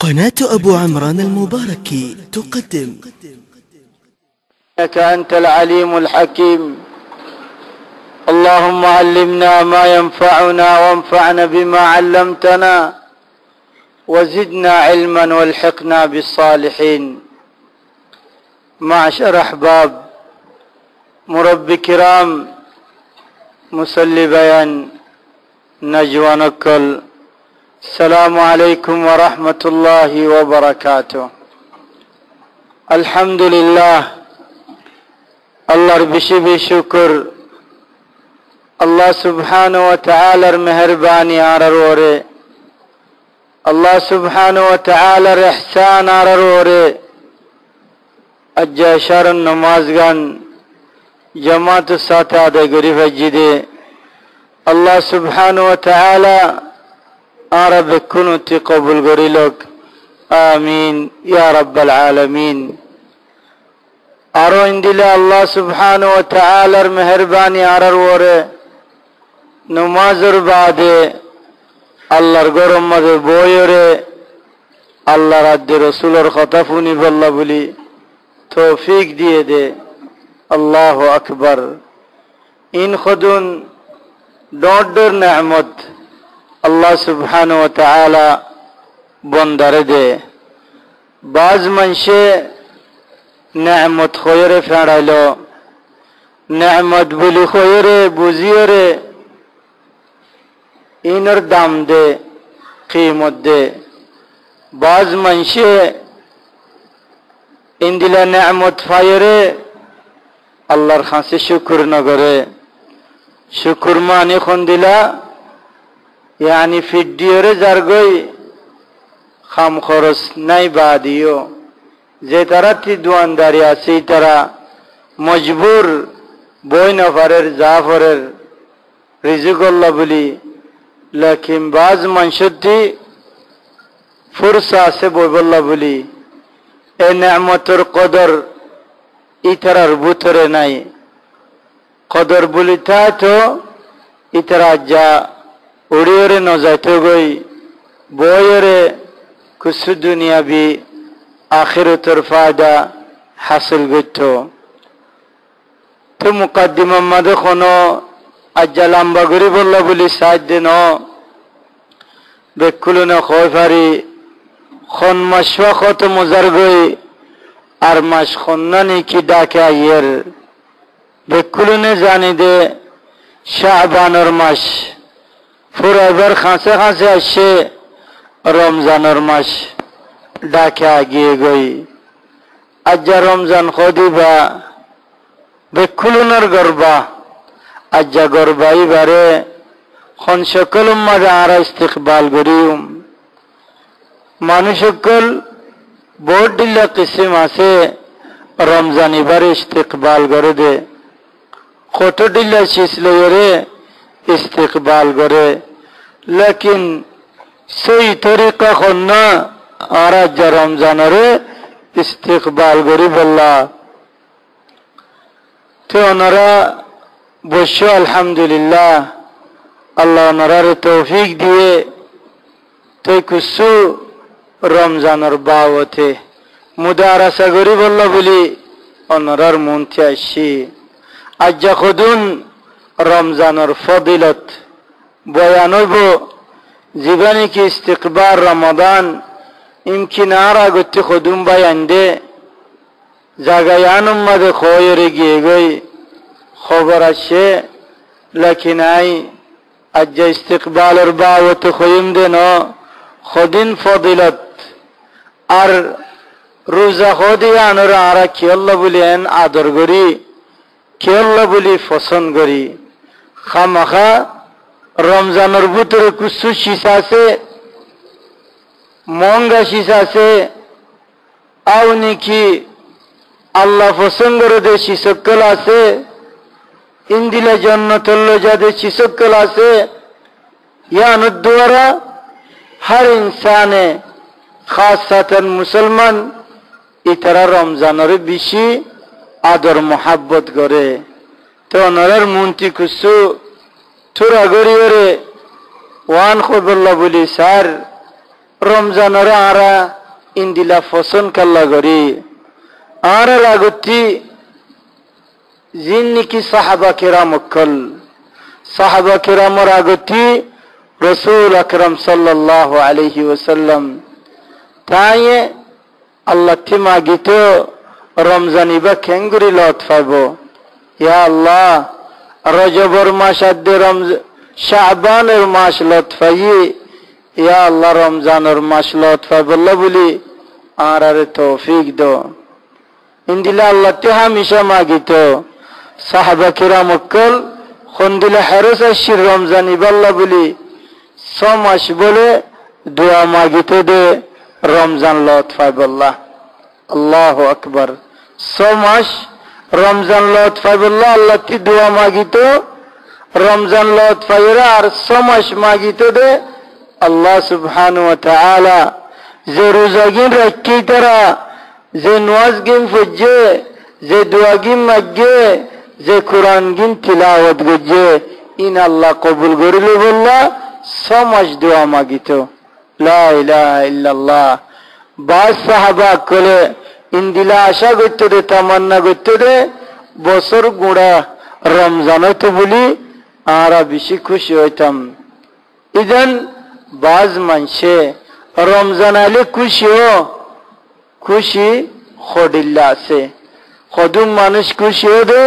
قناة أبو عمران المباركي تقدم إنك أنت العليم الحكيم. اللهم علمنا ما ينفعنا وانفعنا بما علمتنا وزدنا علما والحقنا بالصالحين. معشر أحباب مربي كرام مسلي بيان نجوى نكل السلام عليكم ورحمة الله وبركاته. الحمد لله আল্লাহর বেশি বেশি শুকর আল্লাহ সুবহানাহু ওয়া তাআলার মেহেরবানি আর ওরে আল্লাহ সুবহানাহু ওয়া তাআলার ইহসান আর ওরে আজ্জা শারন নামাজ গান জামাত সাথে আদায় করি মসজিদে আল্লাহ সুবহানাহু ওয়া তাআলা আর বেকুনতি কবুল করিলক আমিন ইয়া রাব্বাল আলামিন। আরো ইন্দিলে আল্লাহ সুবহানাহু ওয়া তাআলার মেহেরবানি আর ওরে নামাজের বাদে আল্লাহর গরম মাঝে বইরে আল্লাহ রাজ্যে রাসূলের কথা শুনি বল্লা বলি তৌফিক দিয়ে দে। আল্লাহু আকবার। ইন খুদুন ডর নেয়ামত আল্লাহ সুবহানাহু ওয়া তাআলা বন্দারে দে। বাজ মানুষে নেয়ামত খয়রে ফেড়াইল নেয়ামত বলি খয়রে বুঝিয়রে ইনর দাম দে কিমত দে। বাজ মানুষে ইন্দিলা নেয়ামত ফায়রে আল্লাহর খাসে শুকর নগরে শুকর মানে খন দিলা यानी फिडियोरे जारगोई खाम खरच नाई बादियो जे तारा ती दुआनदारी आछे तारा मजबूर बय नफारेर जाफरेर रिजिक अल्लाह बली लेकिन बाज मानसुद्दी फुरसा आछे बय बल्ला बली ए नेमतर कदर इतारार भुतरे नाई कदर बली था तो इतारा जा उड़ियोरे न जाते गई बोयरे कुछ दुनिया भी आखिरतर फायदा हासिल गतो। तो मुकद्दिमा मद खनो अज्जा लंबा गरी बोल्ला बोली साथ दिनो बेकुल न खोफारी खन मशवा खत मुजर गई आर मश खन्नानी की डाके आयर बेकुल ने जाने दे शाबान और मश ফুরাইবার খাঁচে খাঁচে আসে রমজানের মাস ডাকে আগিয়ে গই আজ্জা রমজান খদিবা বেকুলুনার গর্বা আজ্জা গর্বাই বারে খন সকল মাঝে আরা ইস্তিকবাল করিম মানুষ সকল বহুত ডিল্লা কিসিম আছে রমজান এবারে ইস্তিকবাল করে দে কত ডিল্লা শিসলে इस्तिकबाल करे लेकिन सही तरीका खन्ना आराज रमजान रे इस्तिकबाल करी बोला तो ओनारा बसो अल्हम्दुलिल्लाह अल्लाह ओनारा रे तौफीक दिए तो कुछ रमजानर बावते मुदारासा करी बोला बोली ओनारार मुनते आसी आज्जा खुदुन रमजानर फदिलत बयान जीवनी की इस्तिकबार रमदान इम्किनार आगत्य खुदुम बयान दे जागायान मद खोयरे गिए गई खबर आशे लेकिन आई अज्जा इस्तिकबाल और बावत खुयम दे नो खुदिन फदिलत आर रोजा खुदियान और आरा कियल्ला बुलियन आदर गरी कियल्ला बुली फसन गरी खामखा रमजानर भीतरे कुछ शीशा से महंगा शीशा से आवनी की अल्लाह फसन करे दे शीशक्कल आसे इंदिला जन्नतुल्लो जादे शीशक्कल आसे यान द्वारा हर इंसान खासतन मुसलमान इतरा रमजानर बिशी आदर मोहब्बत करे तो नरर मुंती कुछ थोड़ा गरी रे वान खुबल्ला बोली सार রমজানের আরা ইন্দিলা ফসন কাল্লা করি আর রাগতি জিন নাকি সাহাবা কিরাম অকল সাহাবা কিরামর আগতি রসুল আকরাম সাল্লাল্লাহু আলাইহি ওয়াসাল্লাম তাই আল্লাহ তিমাগিত রমজানিবা খেঙ্গুরি লত পাইব ইয়া আল্লাহ রজবর মাস আদে শাবানের মাস লত পাই ইয়া আল্লাহ রমজানের মাস লত পাইব বলি আর তৌফিক দো ইন্দিলা আল্লাহ তে হামেশা মাগিত সাহাবা কিরাম অকল খন্দিলা হেরস আশির রমজান ইবাল্লা বলি 6 মাস বলে দোয়া মাগিত দে রমজান লত পাইবল্লাহ আল্লাহু আকবার 6 মাস রমজান লত পাইবল্লাহ আল্লাহ তি দোয়া মাগিত রমজান লত পাইরা আর 6 মাস মাগিত দে আল্লাহ সুবহানাহু ওয়া তাআলা যে রোজাগিন রাখি তারা যে নামাজ গিন ফজে যে দোয়া গিন মাগে যে কোরআন গিন তিলাওয়াত গজে ইন আল্লাহ কবুল করিল বললা 6 মাস দোয়া মাগিত লা ইলাহা ইল্লাল্লাহ বাস সাহাবা কলে ইন্দিলা আশা করতে দে তামান্না করতে দে বছর গুড়া রমজান হইতে বলি আরা বেশি খুশি হইতাম ইদান বাজ মানছে রমজান আলে খুশি খডিল্লা আছে খদুম মানুষ খুশি হদে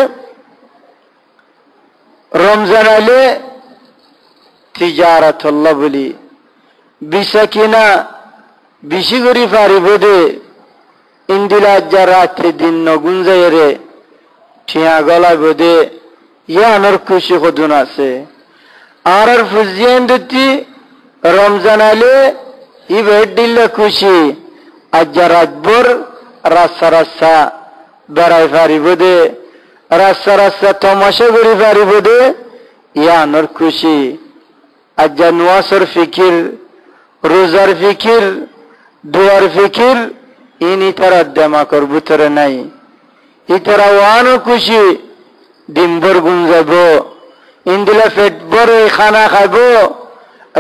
রমজান আলে তিজারাত আল্লাহ বলি বিশা কিনা বেশি করি পারিব দে ইন্দিলা যা রাত্রি দিন নগুন যায় রে ঠিয়া গলাইব দে ইয়ানোর খুশি খদুন আছে আর ফুজিয়ান দিতি রমজান আলে ই বেড দিল্লা খুশি আজ রাতভর রাস্তা বেড়াই পারিব দে রাস্তা তমাশা করি পারিব দে ইয়ানোর খুশি আজ নুয়াসর ফিকির রোজার ফিকির দোয়ার ফিকির ইনি তারা দেমাকর ভিতরে নাই ইতারা ওয়ানো খুশি দিনভর গুম যাব ইন্দিলা পেট ভরে খানা খাইব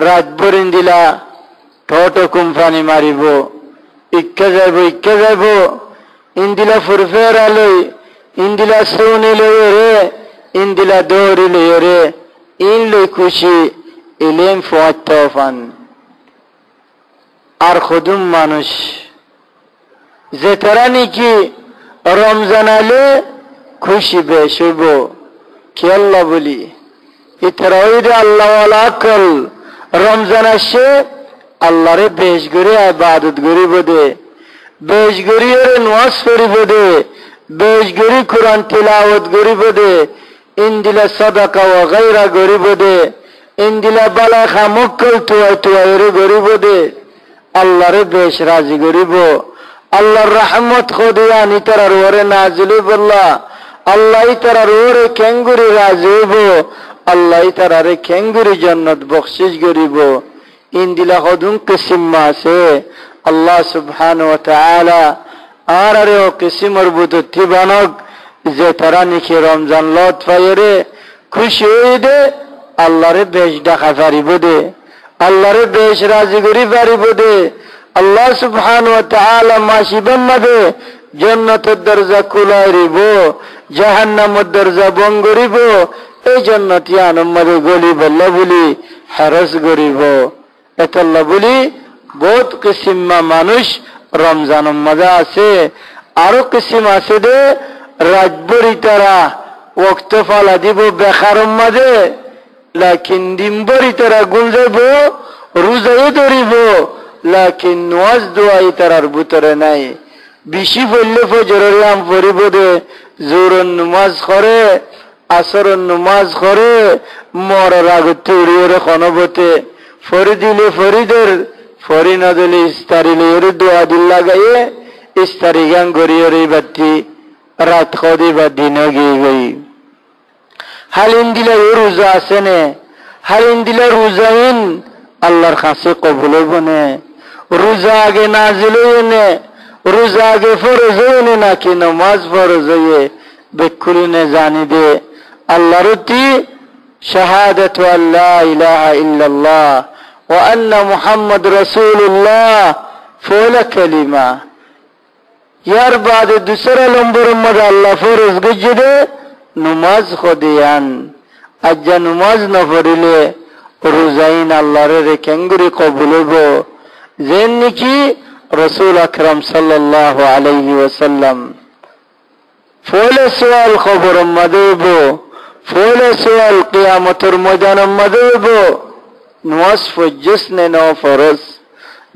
রাতভর ইন্দিলা ঠোঁট কুম্পানি মারিব ইক্কা যাইব ইন্দিলা ফুরফের আলই ইন্দিলা সৌনি লই রে ইন্দিলা দৌড়ি লই রে ইন লই খুশি ইলেম ফান আর খুদুম মানুষ যে তারা নাকি রমজান আলে খুশি বেশ হইব কি আল্লাহ বলি ইতারা ওইরে আল্লাহ আকল রমজান আসে আল্লাহরে বেশ করে ইবাদত করিব দে বেশ করিয়ে নামাজ পড়িব দে বেশ করে কোরআন তিলাওয়াত করিব দে ইন্দিলা সাদাকা ওয়া গায়রা করিব দে ইন্দিলা বালা খামুকল তুয়ারে করিব দে আল্লাহরে বেশ রাজি করিব আল্লাহর রহমত খোদিয়া নিতার ওরে নাজিল বল্লা আল্লাহ তারার ওরে কেঙ্গুরি রাজি হইব আল্লাহ তারারে কেঙ্গুরি জান্নাত বখশিশ করিব ইন্দিলা হদুন কিসিম্মা আছে আল্লাহ সুবহানাহু ওয়া তাআলা আরে ও কিসিমর বুততি বানক যে তারা নিকে রমজান লত পায়রে খুশি হইদে আল্লাহরে বেশ ডাকা পারিব দে আল্লাহরে বেশ রাজি করি পারিব দে আল্লাহ সুবহানাহু ওয়া তাআলা মাসিবান মাদে জান্নাতের দরজা খোলা রইব জাহান্নামের দরজা বন্ধ করিব এই জান্নাতি আনন্দে গলি বল্লা বলি হারস করিব এতল্লা বলি বহুত কিসিমা মানুষ রমজান মজা আছে আরো কিসিম আছে দে রাজবরি তারা ওয়াক্ত ফালা দিব বেকার মাঝে লাকিন দিনবরি তারা গুল যাব রোজাও ধরিব লাকিন নামাজ দোয়াই তারার ভিতরে নাই বেশি পড়লে ফজরের নাম পড়িব দে জোরন নামাজ করে আসরন নামাজ করে মরার আগতে উড়িয়ে খনবতে ফরি দিলে ফরিদের ফরি না দিলে ইস্তারিলে দোয়া দিল লাগাইয়ে ইস্তারি গান গড়িয়ে বাতি রাত খদি বা দিন গিয়ে গই হালিন দিলে রোজা আছে নে হালিন দিলে রোজাইন আল্লাহর কাছে কবুল বনে রোজা আগে নাজিল হইনে রোজা আগে ফরজ হইনে নাকি নামাজ ফরজ হইয়ে বেকুলিনে জানি দে আল্লাহর তি শাহাদাতু আল্লা ইলাহা ইল্লাল্লাহ ওয়া আন্না মুহাম্মদ রাসূলুল্লাহ ফওলা কালিমা ইয়ার বাদে দুসরা নম্বর মধ্যে আল্লাহ ফরজ গজে নামাজ খদিয়ান আজ্জা নামাজ না পড়িলে রোজাইন আল্লাহর কেঙ্গুরি কবুল হইব যেন নাকি রাসূল আকরাম সাল্লাল্লাহু আলাইহি ওয়াসাল্লাম ফলে সওয়াল খবর মদেব ফলে সওয়াল কিয়ামতের ময়দান মদেব নামাজ ফজস নে না ফরজ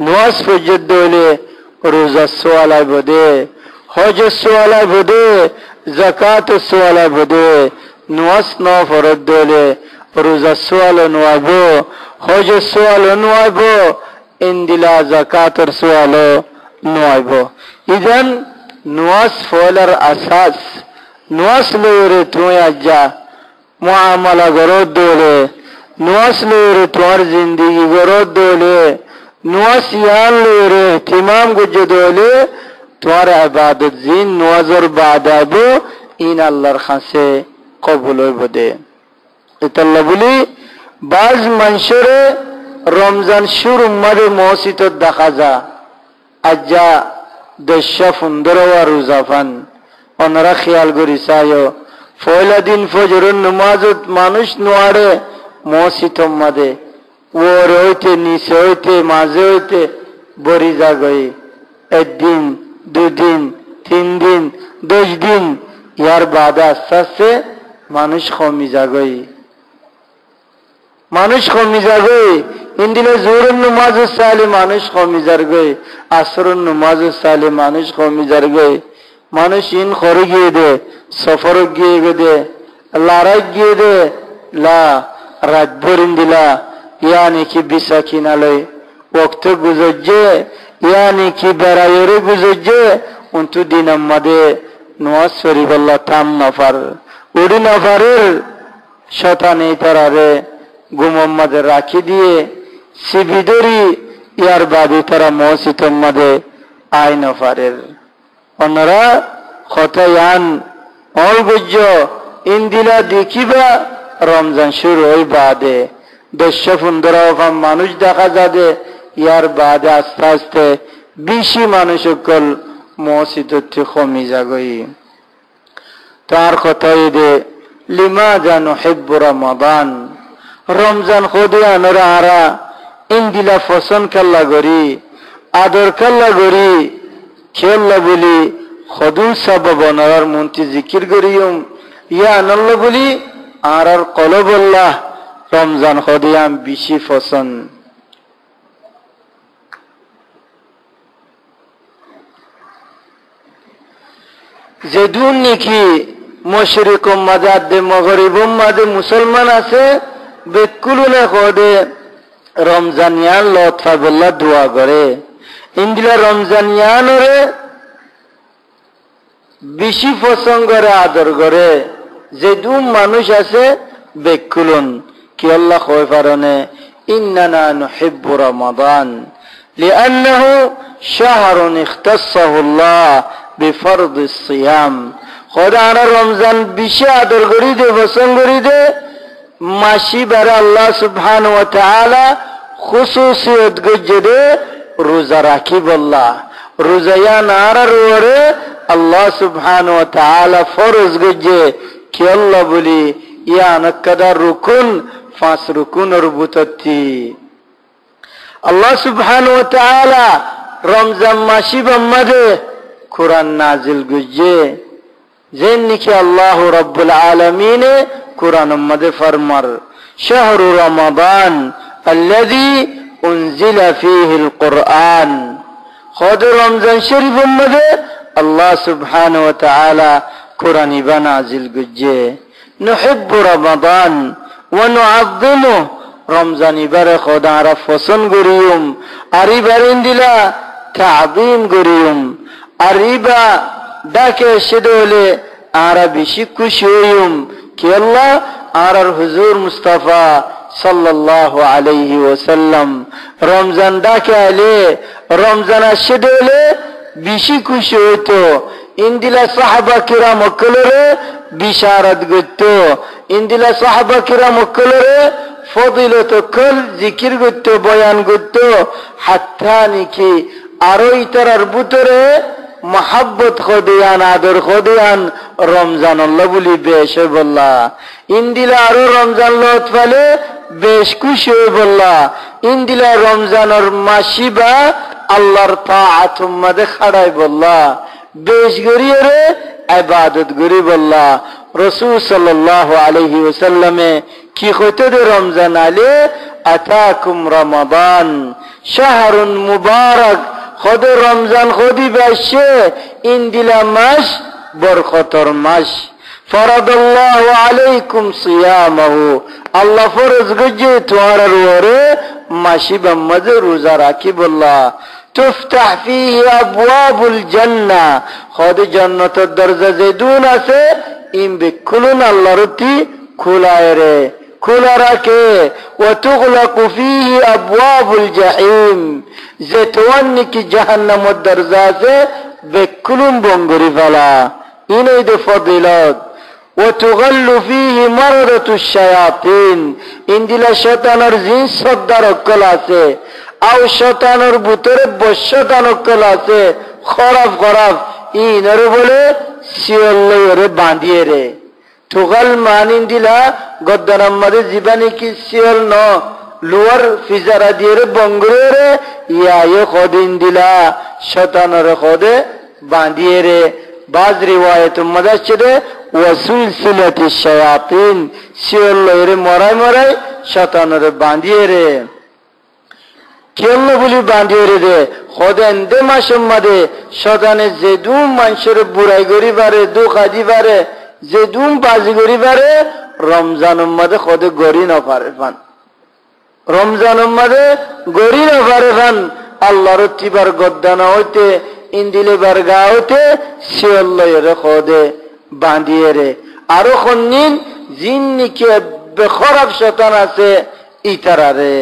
নামাজ ফজত দলে রোজা সওয়ালাই বদে হজ সওয়ালাই বদে যাকাত সওয়ালাই বদে নামাজ না ফরজ দলে রোজা সওয়াল নওয়াব হজ সওয়াল নওয়াব ইনদিলা যাকাতের সওয়াল নওয়াব ইদান নামাজ ফলার আসাস নামাজ লরে তুই আজ্জা মুআমালা গরদ দলে নামাজ লরে তোর জিন্দেগি গরদ দলে নামাজ ইয়ান লরে ইহতিমাম গুজে দলে তোর ইবাদত জিন নামাজের বাদাব ইন আল্লাহর কাছে কবুল হইব দে ইতাল্লাহ বলি বাজ মানুষরে রমজান শুরু মারে মসজিদ দেখা যা আজ্জা 10-15 রোজা পান ওনারা খেয়াল করি চায় পয়লা দিন ফজরের নামাজত মানুষ নোয়ারে মসজিদ মাদে ওর হইতে নিচে হইতে মাঝে হইতে বরি জাগই একদিন 2 দিন 3 দিন 10 দিন ইয়ার বাদে আস্তে আস্তে মানুষ কমি জাগই মানুষ কমি যাগই ইন্দিলে জোরের নামাজ সালে মানুষ কমি যারগই আসরের নামাজ সালে মানুষ কমি যারগই মানুষ ইন করে গিয়ে দে সফর গিয়ে দে লড়াই গিয়ে দে লা রাত ভরিন দিলা ইয়ানি কি বিসা কিনালে ওয়াক্ত গুজরজে ইয়ানি কি বেড়াইরে গুজরজে উন্তু দিন আমাদে নামাজ শরীফ আল্লাহ থাম নফার উড়ি নফারের শতানে তারারে গুমম্মদে রাখি দিয়ে সিবিদরি ইয়ার বাদে তারা মসজিদের মধ্যে আই নফারের ওনারা খতায়ান অলগুজ্জ ইন্দিলা দেখিবা রমজান শুরু হই বাদে 10-15 মানুষ দেখা যাবে ইয়ার বাদে আস্তে আস্তে বেশি মানুষ সকল মসজিদে কমি যাগই তার কথাই দে লিমাযা নুহিব্বু রমাদান রমজান খদিয়ানরা আরা ইন্দিলা ফসন কাল্লা গরি আদর কাল্লা গরি খেল্লা বলি খদুল সাবাব নরার মন্ত্রী জিকির গরিয়ম ইয়া নল্লা বলি আরার কলবল্লাহ রমজান খদিয়াম বেশি ফসন যেদুন নাকি মশরিক মাজাদে মগরিব মাদে মুসলমান আছে বেকুলুনে কদে রমজানিয়ান লতফা বল্লা দোয়া করে ইন্দিলা রমজানিয়ানরে বেশি পছন্দ করে আদর করে যেদুন মানুষ আছে বেকুলুন কি আল্লাহ কয় পারনে ইন্নানা নুহিব্বু রমাদান লিআন্নাহু শাহরুন ইখতাসাহু আল্লাহ বিফরদিস সিয়াম খোদা আনা রমজান বেশি আদর করি দে পছন্দ করি দে মাসি বারে আল্লাহ সুবহানাহু ওয়া তাআলা খুসুসিয়ত গজে রোজা রাখি বল্লা রোজায়া নারার ওরে আল্লাহ সুবহানাহু ওয়া তাআলা ফরজ গজে কি আল্লাহ বলি ইয়া নাকাদা রুকুন 5 রুকুনের বুততি আল্লাহ সুবহানাহু ওয়া তাআলা রমজান মাসি বাম্মাদে কুরআন নাজিল গজে যেন নাকি আল্লাহ রাব্বুল আলামিন কুরআন মধ্যে ফরমার শাহরু রমাদান আল্লাযী উনজিলা ফীহিল কুরআন খোদ রমজান শরীফের মধ্যে আল্লাহ সুবহানাহু ওয়া তাআলা কুরআন নাজিল গজে নুহিব্বু রমাদান ওয়া নুআযযিমু রমজান ইবারে খোদা আরা পছন্দ করিয়ম আরিবারিন দিলা তাযীম করিয়ম আরিবা ডাকে সেদলে আরা বেশি খুশি হইম কি আল্লাহ আর হুজুর মুস্তাফা সাল্লাল্লাহু আলাইহি ওয়াসাল্লাম রমজান ডাকে আলে রমজান সেদলে বেশি খুশি হইতো ইন্দিলা সাহাবা কিরাম কলরে বিশারত গতো ইন্দিলা সাহাবা কিরাম কলরে ফজিলত কল জিকির করতো বয়ান করতো হাত্তা নিকি আরো ইতারার ভিতরে মহাব্বত খদিয়ান আদর খদিয়ান রমজান আল্লাহ বলি বেশ বললা ইন্দিলা আরো রমজান লত ফেলে বেশ খুশি হয়ে বললা ইন্দিলা রমজানের মাসিবা আল্লাহর তাআত উম্মাদে খাড়াই বললা বেশ গরিয়ে রে ইবাদত গরি বললা রাসূল সাল্লাল্লাহু আলাইহি ওয়াসাল্লামে কি কইতে দে রমজান আলে আতাকুম রমাদান শাহরুন মুবারক খোদ রমজান খোদি বেশে ইন্দিলা মাস বরকতর মাস ফরাদাল্লাহু আলাইকুম সিয়ামাহু আল্লাহ ফরজ গজে তোয়ার ওরে মাসি বাম্মাজ রোজা রাখি বললা তুফতাহ ফিহি আবওয়াবুল জান্নাহ খোদ জান্নাতের দরজা যেদুন আছে ইম বিকুলুন আল্লাহরতি খোলায় রে খোলা রাখে ওয়া তুগলাকু ফিহি আবওয়াবুল জাহিম যেতওয়ান কি জাহান্নামের দরজা আছে বিকুলুন বঙ্গরি ফেলা ইনই দে ফজিলত ওয়া তুগাল্লু ফিহি মারাদাতুশ শায়াতিন ইনদিলা শয়তানের জিন সর্দার অকল আছে আও শয়তানের ভিতরে বশতান অকল আছে খরাফ ইনরে বলে সিয়ল্লরে বাঁধিয়ে রে তুগাল মানিন দিলা গদ্দারাম মারে জীবানি কি সিয়ল ন লোয়ার ফিজারা দিয়ে রে বঙ্গরে রে ইয়ে খদিন দিলা শয়তানের খদে বাঁধিয়ে রে বাজ রিওয়ায়াত মদাশরে ওয়াসুলসিলাতিশ শায়াতিন সিয়ল্লরে মরাই শয়তানের বাঁধিয়ে রে কেল্লা বলি বাঁধিয়ে রে খদেন দে মাসুম মাদে শয়তানে যেদুম মানুষের বুড়াই গরি পারে দুঃখা দি পারে যেদুম বাজি গরি পারে রমজান মাদে খদে গরি না পারে ফান রমজান মাদে গরি না পারে ফান আল্লাহর তিবার গদ্দানা হইতে ইন্দিলে বারগা হইতে সিয়ল্লরে খদে বাঁধিয়ে রে আরো খন্নিন জিন্নিকে বেখরাব শয়তান আছে ইতারা রে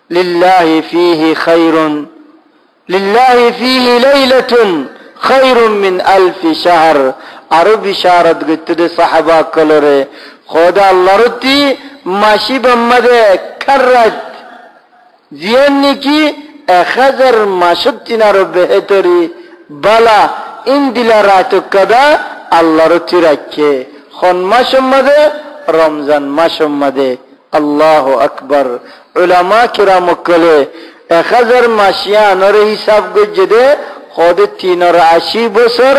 লিল্লাহি ফিহি খায়রুন লিল্লাহি ফিহি লাইলাতুন খায়রুম মিন আলফি শাহর আরো বিশারত গতে সাহাবা কলরে খোদা আল্লাহর তি মাসি বাম্মাদে খারাত জিয়ান্নি কি 1000 মাসুত তিনারো বেহতরি বালা ইন্দিলা রাত কদা আল্লাহর তি রাখে খন মাসুম মাদে রমজান মাসুম মাদে আল্লাহু আকবার উলামা কিরাম কলে 1000 মাসিয়া নর হিসাব গজে দে খোদে 380 বছর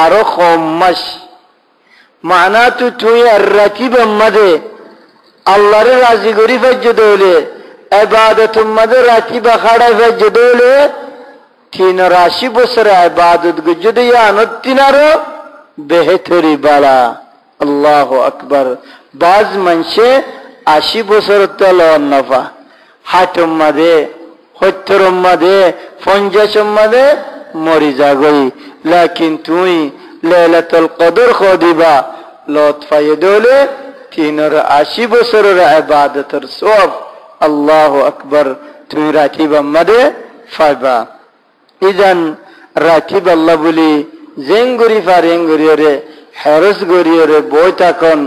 আরো কম মাস মানা তুই আর রাকিব মাদে আল্লাহর রাজি গরি ফজে দলে ইবাদত মাদে রাকিব খাড়া ফজে দলে 380 বছর ইবাদত গজে দে আনত তিনারো বেহতরি বালা আল্লাহু আকবার বাজ মানসে 80 বছর তল নফা হাটম মাদে 70 মাদে 50 মাদে মরি যাগই লাকিন তুই লাইলাতুল কদর খদিবা লতফায়ে দলে 380 বছরের ইবাদতের সওয়াব আল্লাহু আকবার তুই রাতিব মাদে ফাইবা ইজান রাতিব আল্লাহ বলি জেঙ্গুরি ফারেঙ্গুরিরে হেরস গরিয়রে বইতাকন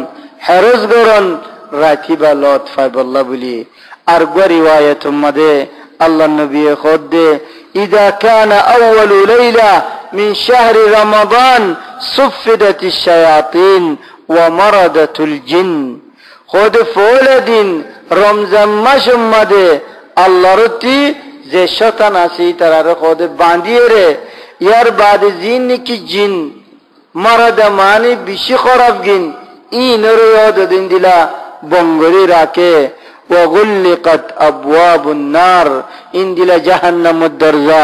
হেরস গরন রাতিবা লতফাই বল্লা বলি আর রিওয়ায়াত মাদে আল্লাহ নবী খোদে ইদা কানা আউয়ালু লাইলা মিন শাহরি রমাদান সুফিদাতিশ শায়াতিন ওয়া মারাদাতুল জিন খোদে ফৌলাদিন রমজান মাস মাদে আল্লাহর তি যে শয়তান আছে তারার খোদে বাঁধিয়ে রে ইয়ার বাদে জিন কি জিন মারাদা মানে বেশি খারাপ গিন ইনরে ওদ দিন দিলা বঙ্গরি রাখে ওয়াগুল্লিকাত আবওয়াবুন নার ইনদিলা জাহান্নামের দরজা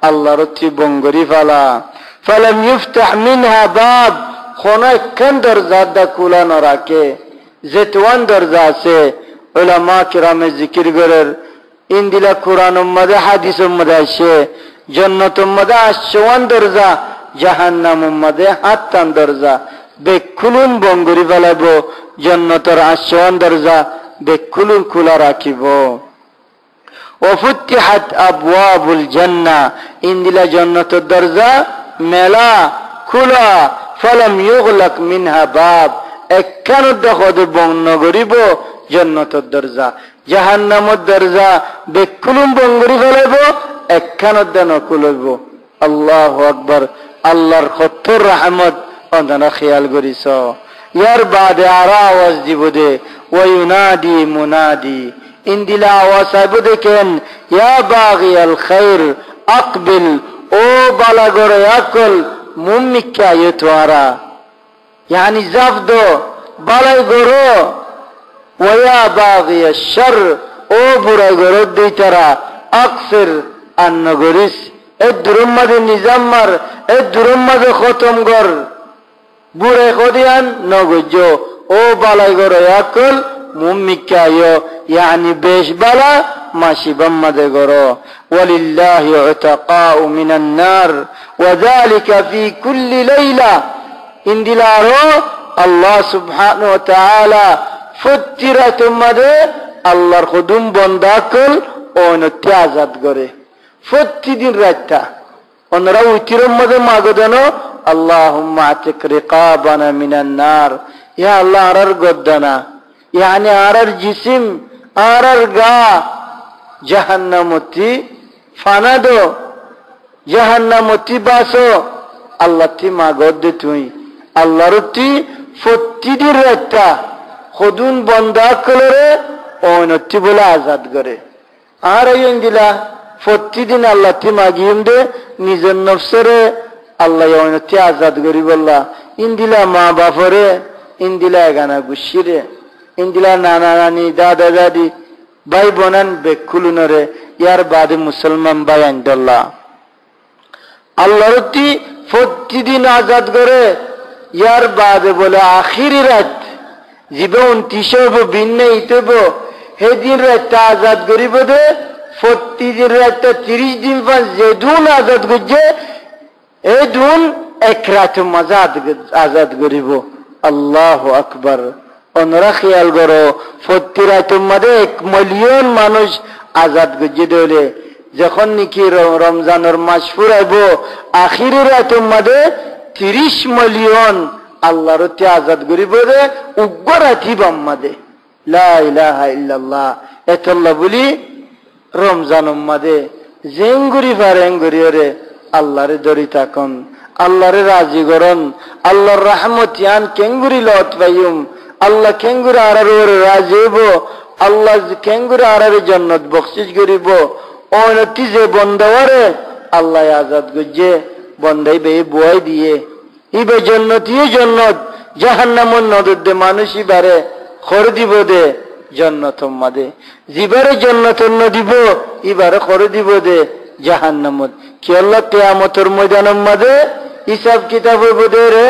আল্লাহর তি বঙ্গরি ফালা ফালাম ইফতাহ মিনহা বাব কোনা কোন দরজা দা খোলা না রাখে যেতওয়ান দরজা আছে উলামা কিরামে জিকির করের ইনদিলা কুরআনের মধ্যে হাদিসের মধ্যে আছে জান্নাতের মধ্যে আশওয়ান দরজা জাহান্নামের মধ্যে 7 দরজা বেকুলুন বঙ্গরি ফেলাবো জান্নাতের আশওয়ান দরজা বেকুলুন খোলা রাখিব ওফুতিহাত আবওয়াবুল জান্নাহ ইনদিলা জান্নাতের দরজা মেলা খোলা ফালাম ইউগলাক মিনহা বাব একখান দখদ বন্ধ করিব জান্নাতের দরজা, জাহান্নামের দরজা বেকুলুম বঙ্গরি ফেলাইব, একখানত দেন খুলব। আল্লাহু আকবার। আল্লাহর কত্তর রহমত অন্তনা খেয়াল করিস। ইয়ার বাদে আর আওয়াজ দিব দে, ওয়ুনাদি মুনাদি, ইন্দিলা আওয়াজ আইব দেখেন, ইয়া বাগিয়াল খাইর আকবিল, ও বালাগরে আকল মুম্মিকা ইতোয়ারা, यानी जफ दो बालाई गोरो, वया बागिया शर, ओ बुराई गोरो दी तरा अक्सर अन्नगोरिस, ए दुरुम्मद निजाम मर, ए दुरुम्मद खतम गर, बुराई खोदियान नगुजो, ओ बालाई गोरो याकुल मुम्मिका यो, यानी बेश बाला माशी बम्मद गोरो। वलिल्लाहि उतकाउ मिनन नार, वज़ालिका फी कुल्ली लैला, इंदिलारो अल्लाह सुब्हानहु व तआला फुत्तिरा तुमदे अल्लाहर खुदुम बंदाकुल ओनते आजाद करे फुत्ति दिन रातटा ओनरा उतिरम मदे मागदनो अल्लाहुम्मा अतिक रिकाबाना मिनन नार, या अल्लाह आरर गद्दाना, यानी आरर जिस्म आरर गा जहन्नमती फाना दो, जहन्नमती बासो अल्लाह ती मागद दे तुई আল্লাহরতি প্রতিদিন রাতটা খুদুন বন্ধা করে অনতি বলে আজাদ করে। আর এই ইন্দিলা প্রতিদিন আল্লাহ তি মাগিম দে নিজের নফসরে আল্লাহ অনতি আজাদ করি বললা। ইন্দিলা মা বাপরে, ইন্দিলা গানা গুসিরে, ইন্দিলা নানা নানি দাদা দাদি ভাই বোনান বেকুলুনরে, ইয়ার বাদে মুসলমান ভাই আইন্দল্লাহ আল্লাহরতি প্রতিদিন আজাদ করে। यार बाद बोले आखिरी रात जीबे 29 ভিন্ন ইতব হে দিন রাত আজাদ করিব দে, প্রতি দিন রাত 30 দিন পর যে দুন আজাদ গজে এই দুন এক রাত মজাদ আজাদ করিব। আল্লাহু আকবার। অনরা খেয়াল করো, প্রতি রাতের মধ্যে 1 মিলিয়ন মানুষ আজাদ গজে দেলে, যখন নাকি রমজানের মাস ফুরাইব আখিরি রাতের মধ্যে 30 মিলিয়ন আল্লাহর তে আজাদ করিব রে উগ্রাতি বাম্মাদে। লা ইলাহা ইল্লাল্লাহ। এতল্লা বলি রমজান উম্মাদে জেঙ্গুরি ফারেঙ্গুরি রে আল্লাহরে দরি তাকন, আল্লাহরে রাজি করন, আল্লাহর রহমত ইয়ান কেঙ্গুরি লত পাইম, আল্লাহ কেঙ্গুরি আরার ওরে রাজি হইব, আল্লাহ কেঙ্গুরি আরারে জান্নাত বখশিশ করিব। অনতি যে বন্দাওয়ারে আল্লাহ আজাদ গজে বন্দাই বে বুয়াই দিয়ে ইবে জান্নাতি জান্নাত, জাহান্নামন নদর দে মানুষ ইবারে খর দিব দে জান্নাত মাদে, জিবারে জান্নাত ন দিব ইবারে খর দিব দে জাহান্নামত। কি আল্লাহ কিয়ামতের ময়দানের মাদে হিসাব কিতাব হইব দে রে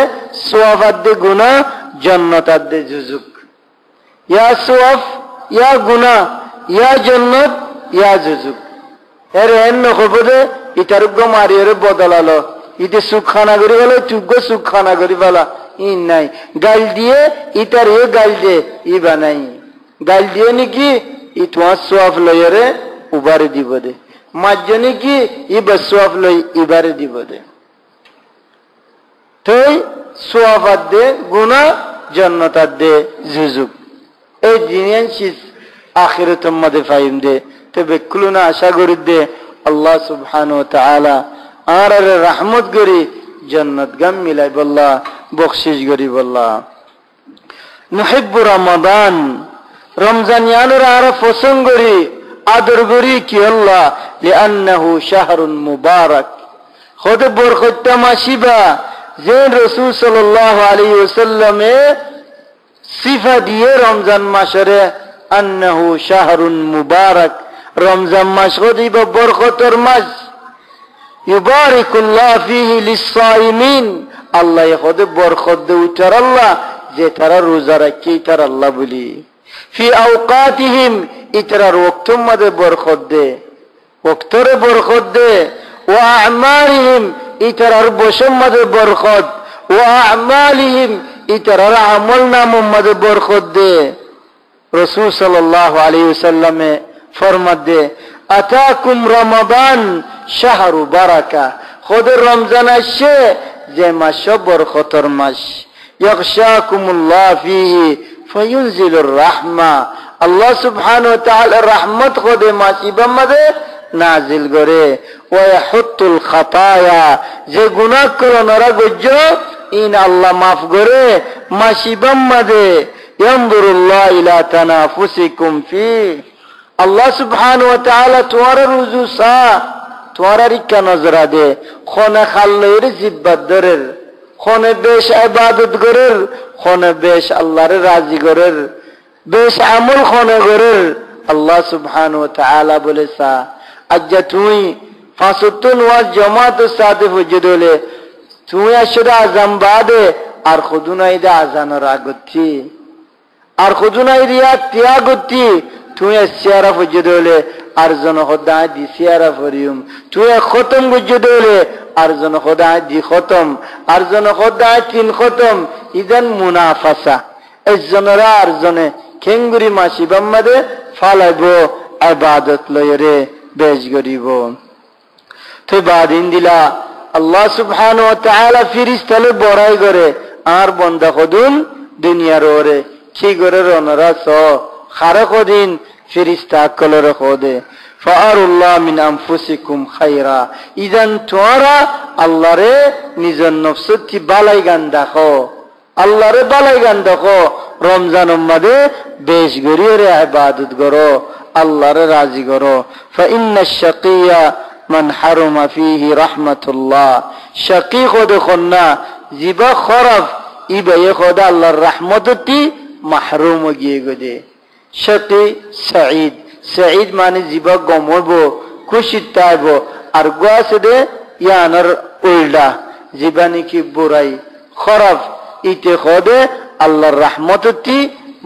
সওয়াব দে গুনাহ, জান্নাত দে জুজুক, ইয়া সওয়াব ইয়া গুনাহ, ইয়া জান্নাত ইয়া জুজুক। এর এন হইব দে ইতার গো মারিয়ে বদলালো, ইতে সুখ খানা করি ফেলা, চুগ্গ সুখ খানা করি ফেলা, ই নাই গাল দিয়ে ইতার এ গাল দে ই বানাই গাল দিয়ে নাকি ই তোমার সোয়াফ লইরে উবারে দিব দে, মাঝজনে কি ই বা সোয়াফ লই ইবারে দিব দে। তো সোয়াফ দে গুনা, জান্নাত দে জুজুক। এই জিনিস আখিরাতের মধ্যে ফাইম দে। তো বেকুলুনা আশা করি দে আল্লাহ সুবহানাহু ওয়া তাআলা আর রহমত করি জান্নাত গাম মিলাই বল্লা বখশিশ করি বল্লা। নুহিব্বু রমাদান, রমজান ইয়ানুর আর পছন্দ করি আদর করি কি আল্লাহ, লিআন্নাহু শাহরুন মুবারাক, খোদে বরকতটা মাসিবা যে রাসূল সাল্লাল্লাহু আলাইহি ওয়াসাল্লামে সিফা দিয়ে রমজান মাসরে আন্নাহু শাহরুন মুবারাক, রমজান মাস খোদিবা বরকতের মাস, ইউবারিকুল্লাহ ফীহি লিস-সাইমিন, আল্লাহ খোদে বরকত দে উঠার আল্লাহ যে তারা রোজা রাখে তার আল্লাহ বলি। ফি আওকাতিহিম, ইতরার ওয়াক্তের মধ্যে বরকত দে, ওয়াক্তরে বরকত দে। ওয়া আমালিহিম, ইতরার বসের মধ্যে বরকত। ওয়া আমালিহিম, ইতরার আমল নামের মধ্যে বরকত দে। রাসূল সাল্লাল্লাহু আলাইহি ওয়াসাল্লামে ফরমাত দে, আতাকুম রমাদান শাহরু বারাকা, খোদের রমজান আসছে যে মাস বরকতের মাস। ইয়াগশাকুমুল্লাহ ফীহি ফায়ুনজিলুর রাহমা, আল্লাহ সুবহানাহু ওয়া তাআলা রহমত খোদে মাসিবাম মাদে নাজিল করে ওয়া ইয়াহুতুল খাতায়া যে গুনাহ করে নরা গজ্জ ইন আল্লাহ মাফ করে মাসিবাম মাদে ইয়ানজুরুল্লাহ ইলা তানাফুসিকুম ফি আল্লাহ সুবহানাহু ওয়া তাআলা তোমার রুজু সা তোমার রিকা নজরা দে খনে খাল্লের জিব্বাত দরের খনে বেশ ইবাদত করের খনে বেশ আল্লাহর রাজি করের বেশ আমল খনে করের আল্লাহ সুবহানাহু ওয়া তাআলা বলেছা আজ্জা তুই ফাসুতুন ওয়া জামাত সাদে ফুজদলে তুই আসরা আজাম বাদে আর খুদুনাই দা আজানের আগতি আর খুদুনাই রিয়া ত্যাগতি তুই সিয়ারা ফুজদলে আর জন খোদা দি সিয়ারা ফরিয়ম তুই খতম ফুজদলে আর জন খোদা দি খতম আর জন খোদা তিন খতম ইদান মুনাফাসা এজনরা আর জনে খেঙ্গুরি মাসি বাম্মাদে ফালাইব ইবাদত লয়রে বেশ গরিব তো বাদিন দিলা আল্লাহ সুবহানাহু ওয়া তাআলা ফেরেশতালে বড়াই করে আর বান্দা কদুন দুনিয়ার ওরে কি করে রনরা স খারে কদিন ফেরেশতা কলরে খোদে ফাআরুল্লাহ মিন আনফুসিকুম খায়রা ইদান তোরা আল্লাহরে নিজের নফসতি বালাই গান দেখো আল্লাহরে বালাই গান দেখো রমজান উম্মাদে বেশ গরিয়রে ইবাদত করো আল্লাহরে রাজি করো ফাইন্নাশ শাকিয়া মান হারুমা ফিহি রাহমাতুল্লাহ শাকি খোদে খন্না জিবা খরাফ ইবায়ে খোদা আল্লাহর রহমততি মাহরুম গিয়ে গদে শাকি সাঈদ সাঈদ মানে জিবা গমব খুশি তাইব আর গোয়াসে দে ইয়ানার উল্টা জিবানি কি বুরাই খরাফ ইতে খোদে আল্লাহর রহমততি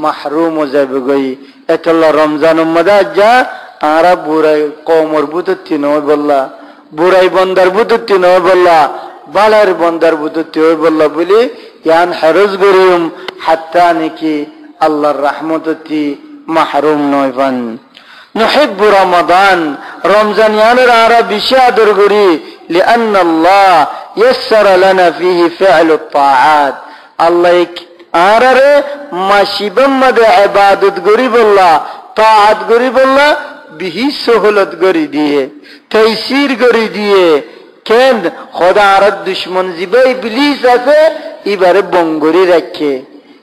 মাহরুম যাবে গই এতলা রমজান উম্মাদা যা আরা বুরাই কওমর বুততি নয় বললা বুরাই বন্দার বুততি নয় বললা বালার বন্দার বুততি হয় বললা বলি ইয়ান হারজ গরিয়ম হাত্তা নাকি আল্লাহর রহমততি মাহরুম নয় পান نحب رمضان رمضان يانر عرب بشادر غري لأن الله يسر لنا فيه فعل الطاعات الله عرره ما شبم مد عبادت غري بالله طاعت غري بالله به سهولت غري ديه تيسير غري ديه كن خدا عرب دشمن زبا ابلیس আছে ইবারে বঙ্গরি রাখে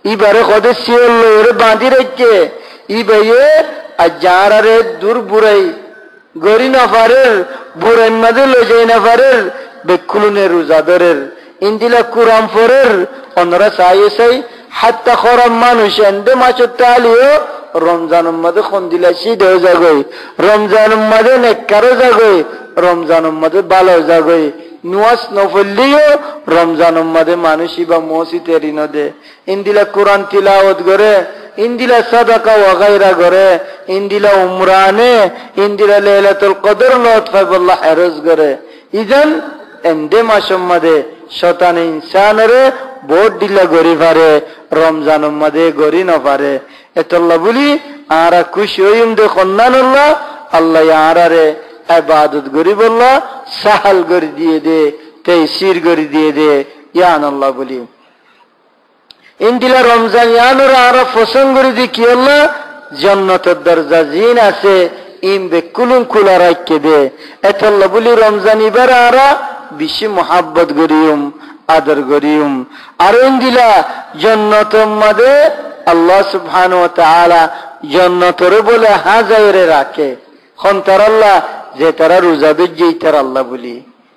ইবারে খোদে সিওল লরে বাঁধি রাখে ইবায়ে আজারারে দূর বুরাই গরি না পারের বুরাই মাদে লজাই না পারের বেকুলনে রোজাদারের ইন্দিলা কুরআন পড়ের অনরা সাইসাই হাত্তা খরাম মানুষ এন্ডে মাচতালিও রমজান উম্মাদে খন্দিলা শীত হয়ে যাগই রমজান উম্মাদে নেককারো যাগই রমজান উম্মাদে ভালো যাগই নুয়াস নফলিও রমজান উম্মাদে মানুষই বা মসজিদে নদে ইন্দিলা কুরআন তিলাওয়াত করে ইন্দিলা সাদাকা ওয়া গায়রা করে ইন্দিলা উমরানে ইন্দিলা লাইলাতুল কদর লতফাল্লাহ হেরজ করে ইজান এন্ডে মাসম্মাদে শতান ইনসানরে বোট দিলা গরি পারে রমজান উম্মাদে গরি না পারে এতল্লাহ বলি আরা খুশি হইম দে খন্নানুল্লাহ আল্লাহ আরারে ইবাদত গরি বললা সাহাল গরি দিয়ে দে তাইসির গরি দিয়ে দে ইয়ান আল্লাহ বলি ইন্দিলা রমজান ইয়ানুর আরা পছন্দ করি দি কি আল্লাহ জান্নাতের দরজা জিন আছে ইম বেকুলুন কুলা রাখকে দে এতল্লাহ বলি রমজান ইবার আরা বেশি মোহাব্বত করিম আদর করিম আর ইন্দিলা জান্নাতের মধ্যে আল্লাহ সুবহানাহু ওয়া তাআলা জান্নাতের বলে হাজারে রাখে খন্তার আল্লাহ যে তারা রোজাদের যেই তার আল্লাহ বলি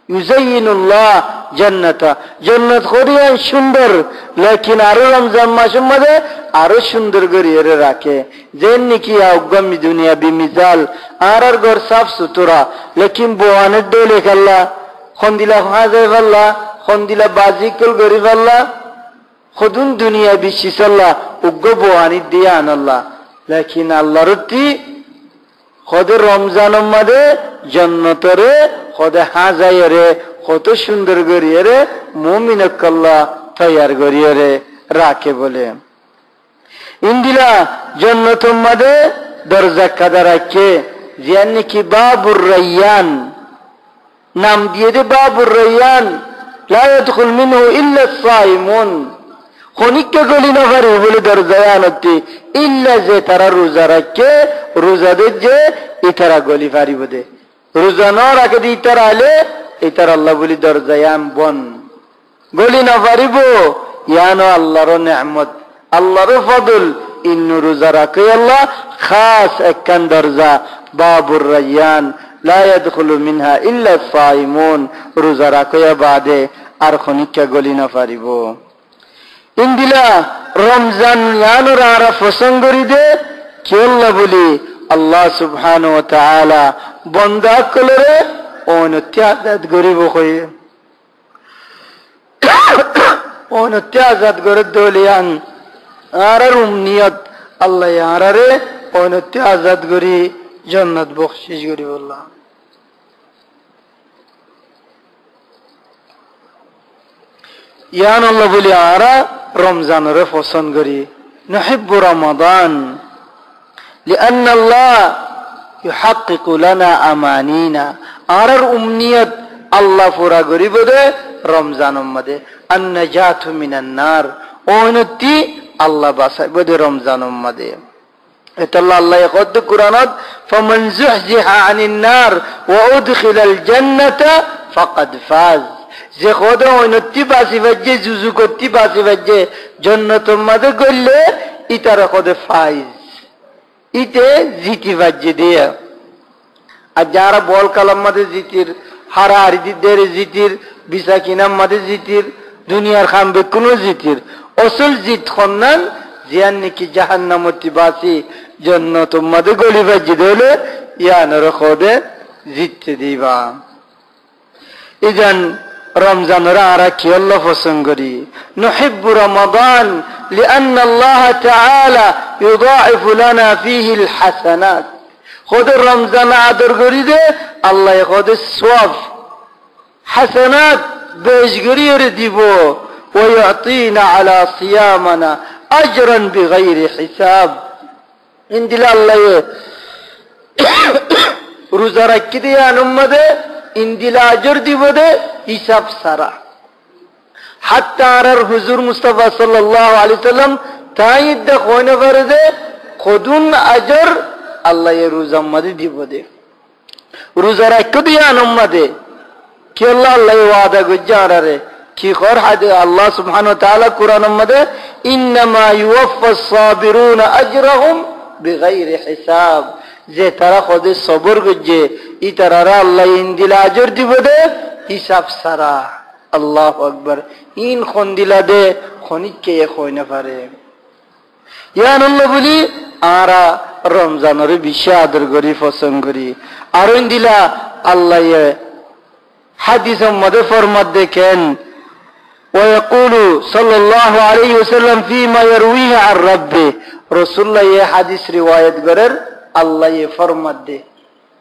ইউজাইনুল্লাহ জান্নাতা জান্নাত করিয়ান সুন্দর লেকিন আরো রমজান মাসের মধ্যে আরো সুন্দর করিয়ে রাখে যেন নাকি আগামী দুনিয়া বিমিসাল আর ঘর সাফ সুতরা লেকিন বোয়ানের ডোলে খাল্লা খন্দিলা হাজাই ফাল্লা খন্দিলা বাজিকল গরি ফাল্লা খুদুন দুনিয়া বিশ্ব সাল্লাহ উগ্র বোয়ানি দিয়ে আনাল্লাহ লেকিন আল্লাহর খোদে রমজান মধ্যে জান্নাতরে খোদে হাজাইরে কত সুন্দর করিয়ে রে মুমিনক আল্লাহ তৈয়ার করিয়ে রে রাখে বলে ইন্দিলা জান্নাতের মধ্যে দরজা কাদা রাখে যেন কি বাবুর রায়্যান নাম দিয়ে দে বাবুর রায়্যান লা ইয়াদখুল মিনহু ইল্লা আস-সাইমুন খনিককে গলি না পারে বলে দরজায় আনতে ইল্লা যে তারা রোজা রাখে রোজাদের যে ইতারা গলি পারিব দে রোজা নর আগে দিয়ে ইতারা আলে ইতার আল্লাহ বলি দরজায় আম বন গলি না পারিব ইয়ানো আল্লাহর নেয়ামত আল্লাহর ফদল ইন্নু রোজা রাখে আল্লাহ খাস একখান দরজা বাবুর রায়্যান লা ইয়াদখুলু মিনহা ইল্লা সাইমুন রোজা রাখে বাদে আর খনিককে গলি না পারিব ইন্দিলা রমজান ইয়ানুর আরা ফসঙ্গরি দে কেল্লা বলি আল্লাহ সুবহানাহু ওয়া তাআলা বন্দা কলরে অনত্যাজাত গরিব হয়ে অনত্যাজাত গরে দলিয়ান আরার উমনিয়ত আল্লাহ আরারে অনত্যাজাত গরি জান্নাত বখশিশ গরি আল্লাহ ইয়ান আল্লাহ বলি আরা রমজানের পছন্দ করি نحب رمضان لأن الله يحقق لنا أمانينا আরার উমনিয়ত আল্লাহ পুরা করি বলে রমজান মধ্যে النجاة من النار ওনতি আল্লাহ বাঁচাই বলে রমজান মধ্যে এটা আল্লাহ কত কুরআনত فمن زحزح عن النار وأدخل الجنة فقد فاز যে খোদা উন্নতি বাসি বাজে জুজু করতে বাসি বাজে জান্নাতের মধ্যে গেলে ইতারা খোদা ফাইজ ইতে জিতি বাজে দিয়া আর যারা বল কালাম মধ্যে জিতির হারা হারি দেরে জিতির বিসা কিনাম মধ্যে জিতির দুনিয়ার খামবে কোন জিতির আসল জিত খন্নান জিয়ান নাকি জাহান্নামতি বাসি জান্নাতের মধ্যে গলি বাজে দিলে ইয়ানর খোদা জিততে দিবা ইজান رمضان را کی اللہ پسند کری نحب رمضان لأن الله تعالى يضاعف لنا فيه الحسنات خود رمضان عدر کری دے اللہ خود ثواب حسنات بیش کری دیبو ويعطينا على صيامنا اجرا بغير حساب ان دل اللہ روزہ رکھ دیا نمدے ইন্দিলা আজর দিব দে হিসাব সারা হাত্তা আর হুজুর মুস্তাফা সাল্লাল্লাহু আলাইহি সাল্লাম তাইদ কোনে করে দে খুদুন আজর আল্লাহ এর রোজা মধ্যে দিব দে রোজা রাখতে দিয়া নমদে কি আল্লাহ ওয়াদা গজারে কি কর হাদে আল্লাহ সুবহানাহু ওয়া তাআলা কুরআন মধ্যে ইন্নামা ইউওয়াফাস সাবিরুনা আজরাহুম বিগাইরি হিসাব যে তারা খোদে সবর গজে ইতারারা আল্লাহ ইনদিলা আজর দিব দে হিসাব সারা আল্লাহু আকবার ইন খন্দিলা দে খনিককে কই না পারে ইয়ান আল্লাহ বলি আরা রমজানের বিশে আদর করি পছন্দ করি আর ইনদিলা আল্লাহ হাদিসের মধ্যে ফরমাত দেখেন ويقول صلى الله عليه وسلم فيما يرويه عن ربه رسول الله یہ حدیث روایت کرر اللہ یہ فرمات دے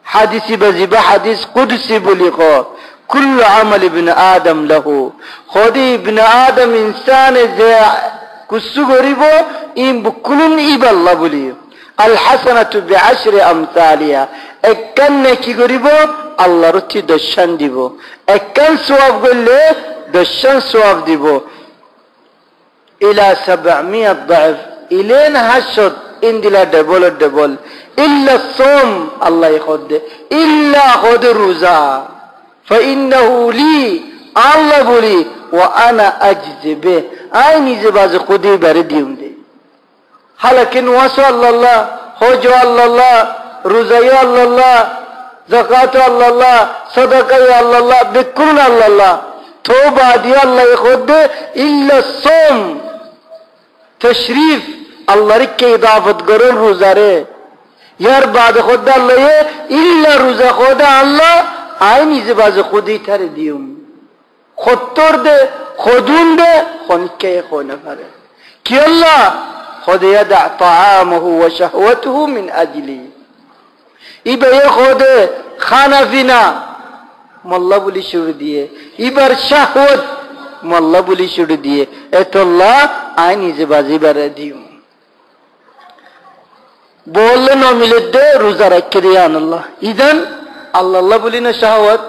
حدیثی بزیبہ حدیث قدسی بلی خو کل عمل ابن آدم لہو خودی ابن آدم انسان کسو گریبو این بکلن ایب اللہ بلی الحسنة بعشر امثالیا اکن نیکی گریبو اللہ رتی دشن دیبو اکن سواب گلے دشن سواب دیبو الى 700 ضعف الین حشد ان دلا ڈبل ڈبل الا الصوم اللہ خود الا خود روزہ فانه لي الله بولي وانا اجزي به ايني زباز خودي برديوم دي حالكن واسو الله حج الله روزه الله زکات الله صدقه الله بكل الله توبه دي الله خود الا الصوم تشریف اللہ رکھ اضافت کرو روزہ رے یار بعد خدا اللہ یہ الا روزہ خدا اللہ آئینی زباز خودی تر دیوم خودتور دے خودون دے خونکے خونہ فرے کی اللہ خود یدع طعامه و شہوته من اجلی ایبا یہ خود خانہ فینا مولا بولی شروع دیئے ایبر شہوت مولا بولی شروع دیئے ایت اللہ آئینی زبازی بر دیوم বললে ন মিলে দে রোজা রাখতে দিয়ে আল্লাহ ইদান আল্লাহ বলি না শাহওয়াত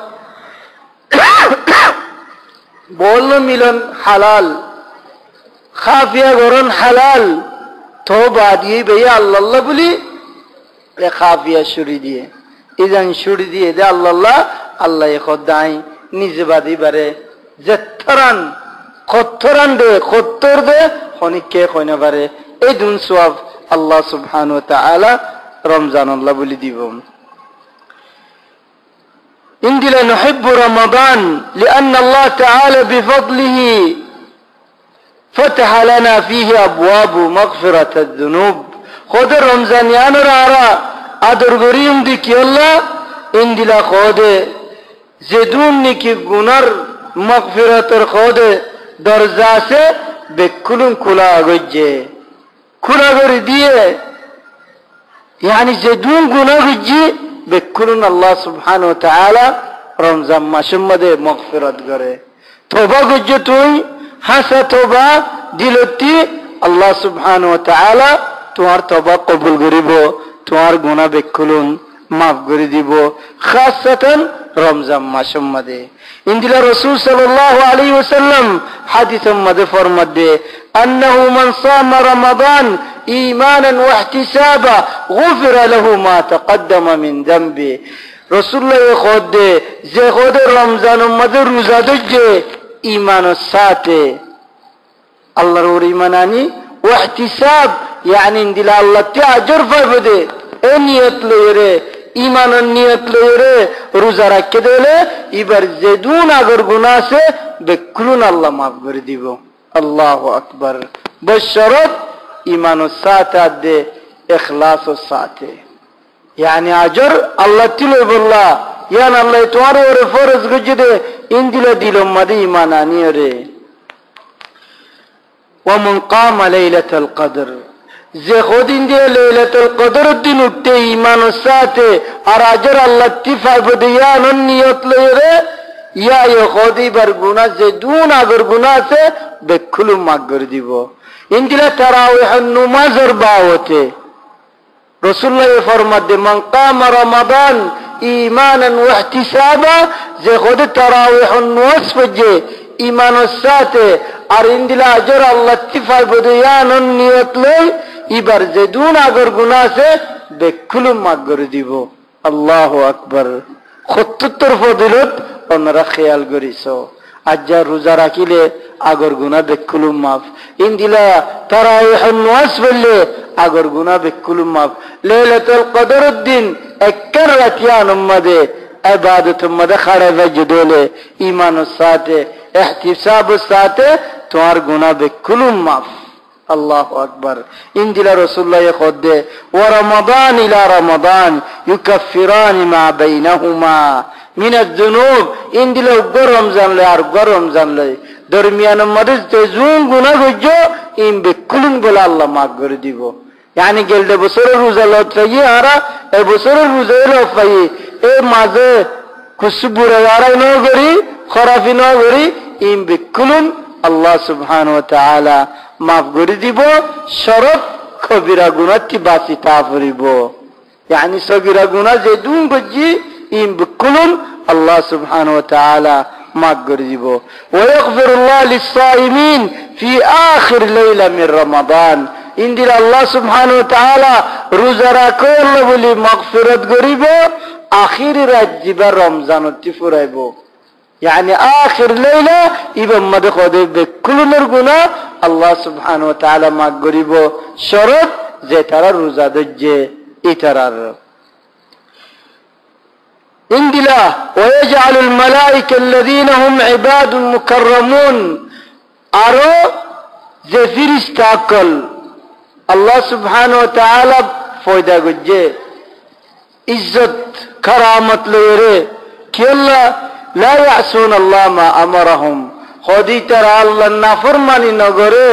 বললো মিলন হালাল খাফিয়া গরন হালাল তওবা দিয়ে বেয়া আল্লাহ বলি এ খাফিয়া শুরি দিয়ে ইদান শুরি দিয়ে দে আল্লাহ আল্লাহ খোদাই নিজে বাদি বারে জেত্তরান খত্তরান দে খত্তর দে খনিকে কইনা পারে এই দুন সওয়াব আল্লাহ সুবহানাহু ওয়া তাআলা রমজান আল্লাহ বলি দিব ইনদিলা নুহিব্বু রমাদান لأن الله تعالى بفضله فتح لنا فيه أبواب مغفرة الذنوب خود رمضان يانرارا আদর গরিম দিকি আল্লাহ ইনদিলা খোদে জেদুন নিকি গুনার মাগফিরাতের খোদে দরজা আছে বেকুলুন খোলা গজ্জে খোলা করে দিয়ে yani জেদুন গুনাহ গজ্জি বেকুলুন আল্লাহ সুবহানাহু ওয়া তাআলা রমজান মাসের মধ্যে মাগফিরাত করে তওবা গজ্জে তুই হাসা তওবা দিলতি আল্লাহ সুবহানাহু ওয়া তাআলা তোমার তওবা কবুল করিব তোমার গুনাহ বেকুলুন মাফ করে দিব খাসতান রমজান মাসের মধ্যে ইনদিলা রাসূল সাল্লাল্লাহু আলাইহি ওয়াসাল্লাম হাদিসের মধ্যে ফরমাতে আন্নাহু মান সামা রমাদান ঈমানান ওয়া ইহতিসাবা গুফিরা লাহু মা তাকদ্দামা মিন যামবি রাসূলুল্লাহ খোদে যে খোদে রমজানের মধ্যে রোজা ধরে ঈমানের সাথে আল্লাহর ঈমান আনি ওয়া ইহতিসাব yani ইনদিলা আল্লাহ তে আজর পাবে এ নিয়ত লইরে ইমানের নিয়ত লইরে রোজা রাখতে দিলে এবার যেদুন আগর গুনাহ আছে বেকুলুন আল্লাহ মাফ করে দিব আল্লাহু আকবার বশরত ইমানের সাথে দে ইখলাসের সাথে yani আজর আল্লাহ তিলে বললা ইয়ান আল্লাহ তোমার ওরে ফরজ গজে ইনদিলা দিলম মধ্যে ঈমান আনিরে ওয়া মান কামা লাইলাতুল কদর যে খোদিন দিয়ে লাইলাতুল কদরের দিন উঠতে ঈমানের সাথে আর আজর আল্লাহ তিফাব দিয়ান নিয়ত লইরে ইয়া খোদি বার গুনাহ যে দুন আগর গুনাহ আছে বেকুলু মাফ করে দিব ইনদিলা তারাউহ নামাজের বাওতে রাসূলুল্লাহ ফরমাতে মান কামা রমাদান ঈমানান ওয়া ইহতিসাবা যে খোদি তারাউহ নামাজ পড়ে ঈমানের সাথে আর ইনদিলা আজর আল্লাহ তিফাব দিয়ান নিয়ত লই এবার যে দুন আগর গুনাহ আছে বেকুলু মাফ করে দিব আল্লাহু আকবার ৭০ ফজিলত ওনারা খেয়াল করিছো আজ রোজা রাখিলে আগর গুনাহ বেকুলু মাফ ইনদিলা তারাউহ নামাজ পড়লে আগর গুনাহ বেকুলু মাফ লাইলাতুল কদরের দিন একর রাতিয়ান মধ্যে ইবাদতের মধ্যে খড়া ওয়াজদলে ঈমানের সাথে ইহতিসাবের সাথে তোমার গুনাহ বেকুলু মাফ আল্লাহু আকবার ইনদিলা রাসূলুল্লাহ খোদে ওয়া রমাদান ইলা রমাদান ইউকাফিরান মা বাইনাহুমা মিন আয-যুনুব ইনদিলা রমজান লে আর রমজান লে দরমিয়ানের মধ্যে তেজুন গুনাহ গজ্জো ইন বেকুলুন বলে আল্লাহ মাফ করে দিব yani গেলতে বছরের রোজা লতাই আরা এই বছরের রোজা লফাই এই মাঝে কুসবুরে আরাই ন করি খরাফি ন করি ইন বেকুলুন আল্লাহ সুবহানাহু ওয়া তাআলা মাফ করে দিব শরত কবিরা গুনাহটি বাঁচিতা পড়িব yani সগীরা গুনাহ যে দুন গজ্জি ইন বেকুলুন আল্লাহ সুবহানাহু ওয়া তাআলা মাফ করে দিব ওয়া ইয়াগফিরুল্লাহ লিস-সাইমিন ফি আখির লাইলা মিন রমাদান ইনদিল আল্লাহ সুবহানাহু ওয়া তাআলা রোজা রাখল বলি মাগফিরাত করিব আখির রাত জিবা রমজানতি ফুরাইব yani আখির লাইলা ইবাম মদ খোদে বেকুলুনের গুনাহ আল্লাহ সুবহানাহু ওয়া তাআলা মাফ করিব শরত যে তারা রোজা ধরে ইতারার ইনদিলা ওয়া ইয়াজআলুল মালায়েকা আল্লাযীনা হুম ইবাদুল মুকাররামুন আরো যে ফেরেশতা কল আল্লাহ সুবহানাহু ওয়া তাআলা ফয়দা গজ্জে ইজ্জত কারামত লরে কি আল্লাহ লা ইয়াসুন আল্লাহ মা আমারহুম খোদি তারা আল্লাহ নাফরমানি নগরে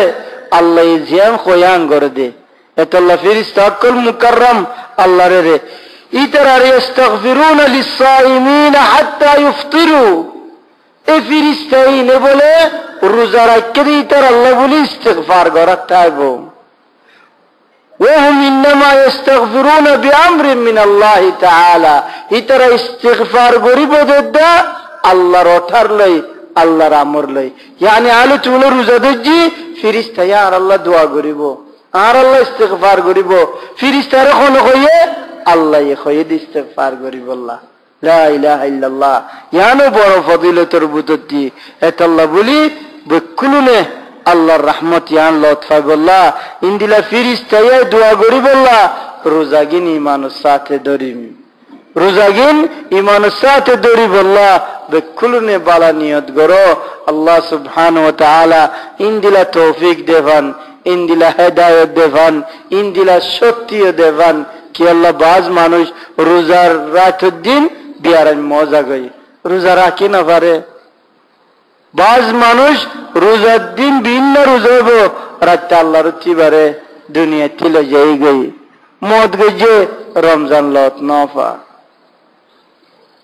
আল্লাহ জিয়াম খয়ান করে দে এত আল্লাহ ফেরেশতা কল মুকাররম আল্লাহ রে ইতারা ইস্তাগফিরুনা লিস-সাইমিন হাত্তা ইফতিরু এই ফেরেশতাই নে বলে রোজা রাখতে ইতারা আল্লাহ বলি ইস্তিগফার করতে আইব وهم انما يستغفرون بامر من الله تعالى ইতারা ইস্তিগফার করিব দেদা আল্লাহর ওঠার লই আল্লাহর আমর লই yani আলো চুলো রোজা ধজি ফিরিস্তা আর আল্লাহ দোয়া করিব, আর আল্লাহ ইস্তেগফার করিব, ফিরিস্তারে কোন কইয়ে আল্লাহ কইয়ে ইস্তেগফার করিব। আল্লাহ লা ইলাহা ইল্লাল্লাহ ইয়ানো বড় ফজিলতের বুততি এতাল্লাহ বলি বকুলুনে আল্লাহর রহমত ইয়ান লতফা বল্লাহ ইন্দিলা ফিরিস্তায়ে দোয়া করি বল্লাহ রোজাগিন ইমানের সাথে দরিম, রোজাগিন ইমানের সাথে দরি বল্লাহ বেকুলুনে বালা নিয়ত করো আল্লাহ সুবহানাহু ওয়া তাআলা ইন্দিলা তৌফিক দেভান, ইন্দিলা হেদায়েত দেভান, ইন্দিলা শক্তিও দেভান কি আল্লাহ বাজ মানুষ রোজার রাতের দিন বিয়ার মজা গই রোজা রাখি না পারে, বাজ মানুষ রোজার দিন ভিন্ন রোজা হইব রাতে আল্লাহর উঠিবারে দুনিয়া ছিল যাই গই মদ গজে রমজান লত নফা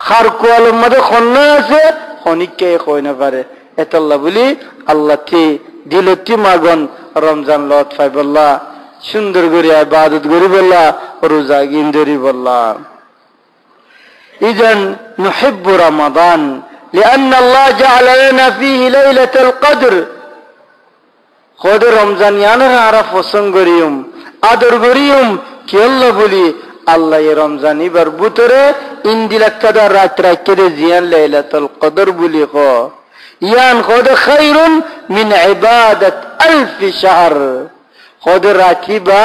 খার কোয়ালের মধ্যে খন্না আছে খনিককে কই না পারে এতাল্লাহ বলি আল্লাহ তি দিলতি মাগন রমজান লত ফাই বল্লাহ সুন্দর করে ইবাদত করি বল্লাহ রোজা গিন্দরি বল্লাহ। ইজান নুহিব্বু রমাদান لأن الله جعل لنا فيه ليلة القدر خود رمضان याना आरा पसंद करियम आदर करियम कि अल्लाह बोली अल्लाह ये रमजान इबर बुतरे इंदिला कदर रात रात के जियान लैलतुल कदर बोली खो यान खुद खैरुन मिन इबादत अल्फ शहर खुद राती बा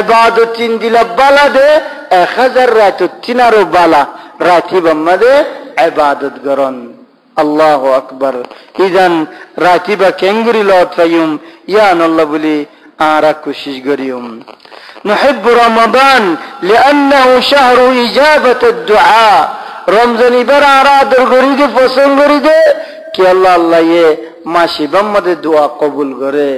इबादत इंदिला बाला दे 1000 रात तिनारो बाला राती बम्मदे इबादत करन अल्लाहु अकबर। इजन रातिबा केंगरी लौट फायुम या अल्लाह बोली आरा कोशिश करियुम। नुहिब्बु रमदान लिअन्नहु शहरु इजाबत दुआ रमजान इबर आरा आदर करी दे पसंद करी दे कि अल्लाह अल्लाह ये मासी बम्मदे दुआ कबूल करे